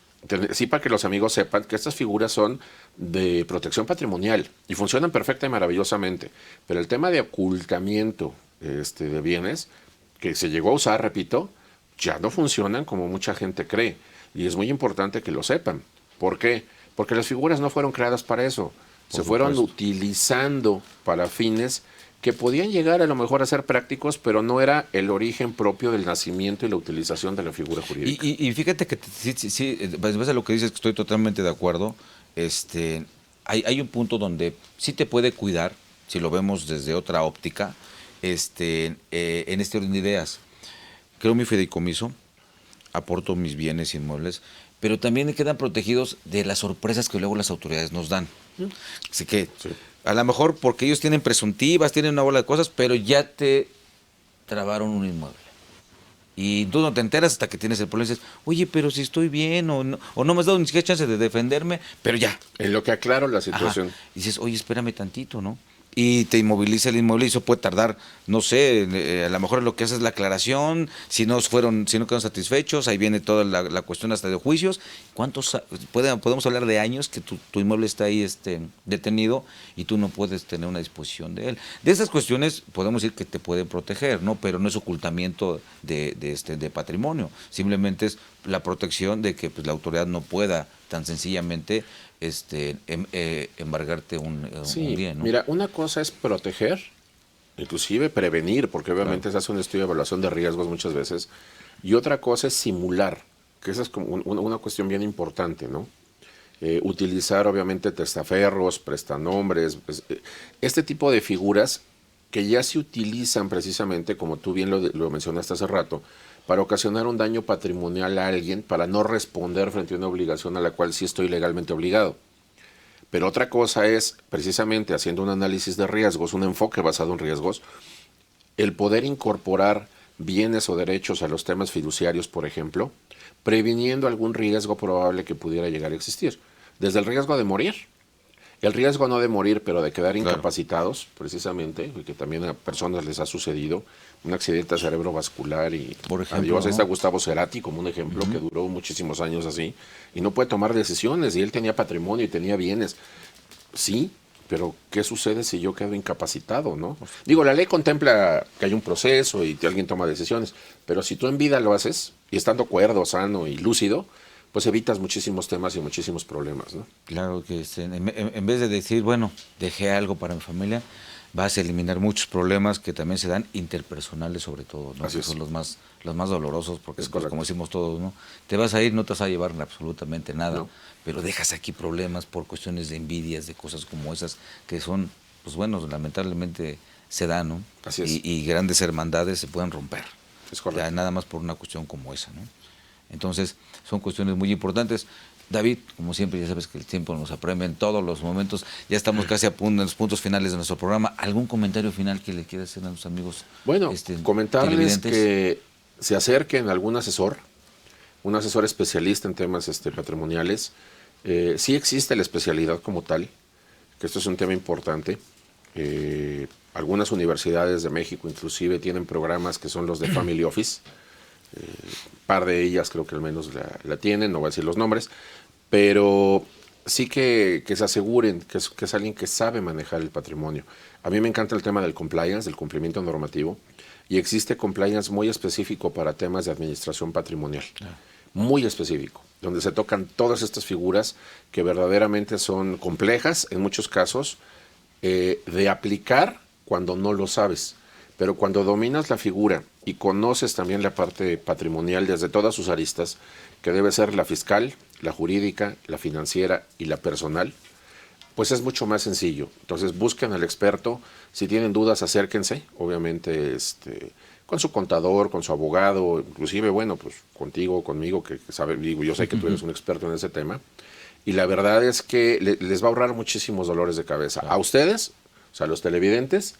Speaker 4: sí, para que los amigos sepan que estas figuras son de protección patrimonial y funcionan perfecta y maravillosamente. Pero el tema de ocultamiento de bienes, que se llegó a usar, repito, ya no funcionan como mucha gente cree. Y es muy importante que lo sepan. ¿Por qué? Porque las figuras no fueron creadas para eso. Se fueron utilizando para fines que podían llegar a lo mejor a ser prácticos, pero no era el origen propio del nacimiento y la utilización de la figura jurídica.
Speaker 1: Y fíjate que sí, después de lo que dices, que estoy totalmente de acuerdo. Hay un punto donde sí te puede cuidar, si lo vemos desde otra óptica, en este orden de ideas. Creo mi fideicomiso, aporto mis bienes inmuebles, pero también quedan protegidos de las sorpresas que luego las autoridades nos dan. Así que a lo mejor porque ellos tienen presuntivas, tienen una bola de cosas, pero ya te trabaron un inmueble. Y tú no te enteras hasta que tienes el problema y dices, oye, pero si estoy bien, o no me has dado ni siquiera chance de defenderme, pero ya.
Speaker 4: En lo que aclaro la situación.
Speaker 1: Ajá. Y dices, oye, espérame tantito, ¿no? Y te inmoviliza el inmueble y eso puede tardar, no sé, a lo mejor lo que hace es la aclaración, si no quedaron satisfechos, ahí viene toda la cuestión hasta de juicios. ¿Cuántos podemos hablar de años que tu inmueble está ahí detenido y tú no puedes tener una disposición de él? De esas cuestiones podemos decir que te pueden proteger, ¿no? Pero no es ocultamiento de patrimonio, simplemente es la protección de que pues, la autoridad no pueda tan sencillamente embargarte un bien, ¿no?
Speaker 4: Mira, una cosa es proteger, inclusive prevenir, porque obviamente se hace un estudio de evaluación de riesgos muchas veces, y otra cosa es simular, que esa es como una cuestión bien importante, ¿no? utilizar obviamente testaferros, prestanombres, este tipo de figuras que ya se utilizan precisamente, como tú bien lo mencionaste hace rato, para ocasionar un daño patrimonial a alguien para no responder frente a una obligación a la cual sí estoy legalmente obligado. Pero otra cosa es, precisamente haciendo un análisis de riesgos, un enfoque basado en riesgos, el poder incorporar bienes o derechos a los temas fiduciarios, por ejemplo, previniendo algún riesgo probable que pudiera llegar a existir. Desde el riesgo de morir, el riesgo no de morir, pero de quedar incapacitados, precisamente, que también a personas les ha sucedido, un accidente cerebrovascular y
Speaker 1: por ejemplo,
Speaker 4: adiós, ahí está Gustavo Cerati como un ejemplo que duró muchísimos años así y no puede tomar decisiones y él tenía patrimonio y tenía bienes. Sí, pero ¿qué sucede si yo quedo incapacitado, no? Digo, la ley contempla que hay un proceso y que alguien toma decisiones, pero si tú en vida lo haces y estando cuerdo, sano y lúcido, pues evitas muchísimos temas y muchísimos problemas, ¿no?
Speaker 1: Claro que en vez de decir, bueno, dejé algo para mi familia, vas a eliminar muchos problemas que también se dan interpersonales sobre todo, ¿no? Que son los más dolorosos, porque pues, como decimos todos, ¿no? Te vas a ir, no te vas a llevar absolutamente nada, no, pero dejas aquí problemas por cuestiones de envidias, de cosas como esas, que son, pues bueno, lamentablemente se dan, ¿no?
Speaker 4: Así es.
Speaker 1: Y grandes hermandades se pueden romper.
Speaker 4: Es correcto.
Speaker 1: Ya nada más por una cuestión como esa, ¿no? Entonces, son cuestiones muy importantes. David, como siempre, ya sabes que el tiempo nos apremia en todos los momentos. Ya estamos casi en los puntos finales de nuestro programa. ¿Algún comentario final que le quieras hacer a los amigos?
Speaker 4: Bueno, comentarles que se acerquen a algún asesor, un asesor especialista en temas patrimoniales. Sí existe la especialidad como tal, que esto es un tema importante. Algunas universidades de México inclusive tienen programas que son los de Family Office. Par de ellas creo que al menos la tienen, no voy a decir los nombres, pero sí que se aseguren que es alguien que sabe manejar el patrimonio. A mí me encanta el tema del compliance, del cumplimiento normativo, y existe compliance muy específico para temas de administración patrimonial, muy específico, donde se tocan todas estas figuras que verdaderamente son complejas en muchos casos de aplicar cuando no lo sabes. Pero cuando dominas la figura y conoces también la parte patrimonial desde todas sus aristas, que debe ser la fiscal, la jurídica, la financiera y la personal, pues es mucho más sencillo. Entonces busquen al experto, si tienen dudas acérquense, obviamente con su contador, con su abogado, inclusive, bueno, pues contigo, conmigo, que sabe, digo, yo sé que tú eres un experto en ese tema, y la verdad es que les va a ahorrar muchísimos dolores de cabeza. A ustedes, o sea, a los televidentes,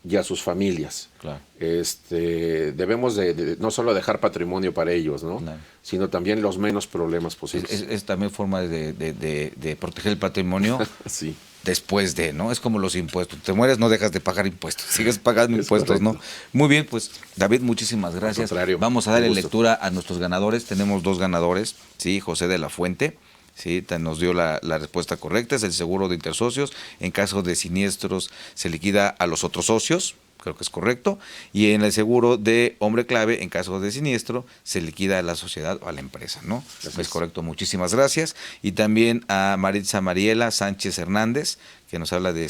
Speaker 4: y a sus familias.
Speaker 1: Claro.
Speaker 4: Debemos de no solo dejar patrimonio para ellos, ¿no? Claro, sino también los menos problemas posibles.
Speaker 1: Es también forma de proteger el patrimonio.
Speaker 4: Sí.
Speaker 1: Después de, ¿no? Es como los impuestos. Te mueres, no dejas de pagar impuestos. Sigues pagando impuestos,
Speaker 4: correcto.
Speaker 1: ¿no? Muy bien, pues, David, muchísimas gracias. Vamos a darle lectura a nuestros ganadores. Tenemos 2 ganadores, ¿sí? José de la Fuente, sí, nos dio la respuesta correcta, es el seguro de intersocios. En caso de siniestros se liquida a los otros socios, creo que es correcto. Y en el seguro de hombre clave, en caso de siniestro, se liquida a la sociedad o a la empresa, ¿no? Es correcto, muchísimas gracias. Y también a Maritza Mariela Sánchez Hernández, que nos habla de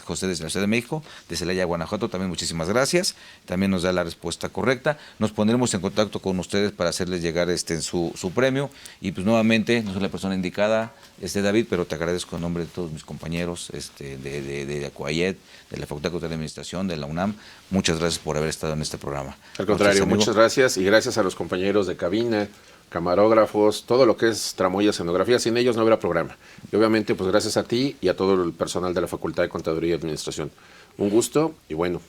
Speaker 1: José desde la Ciudad de México, de Celaya, Guanajuato, también muchísimas gracias. También nos da la respuesta correcta. Nos pondremos en contacto con ustedes para hacerles llegar su premio. Y pues nuevamente, no soy la persona indicada, David, pero te agradezco en nombre de todos mis compañeros de Acuayet, de la Facultad de Administración, de la UNAM. Muchas gracias por haber estado en este programa.
Speaker 4: Al contrario, muchas gracias y gracias a los compañeros de cabina, camarógrafos, todo lo que es tramoya, escenografía, sin ellos no habrá programa. Y obviamente, pues gracias a ti y a todo el personal de la Facultad de Contaduría y Administración. Un gusto y bueno,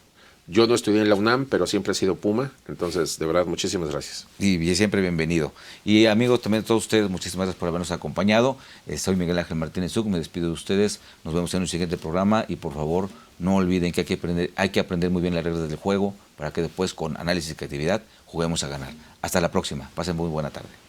Speaker 4: yo no estudié en la UNAM, pero siempre he sido Puma, entonces de verdad muchísimas gracias.
Speaker 1: Y siempre bienvenido. Y amigos, también a todos ustedes, muchísimas gracias por habernos acompañado. Soy Miguel Ángel Martínez Zuc, me despido de ustedes, nos vemos en un siguiente programa y por favor no olviden que hay que aprender muy bien las reglas del juego para que después con análisis y creatividad juguemos a ganar. Hasta la próxima, pasen muy buena tarde.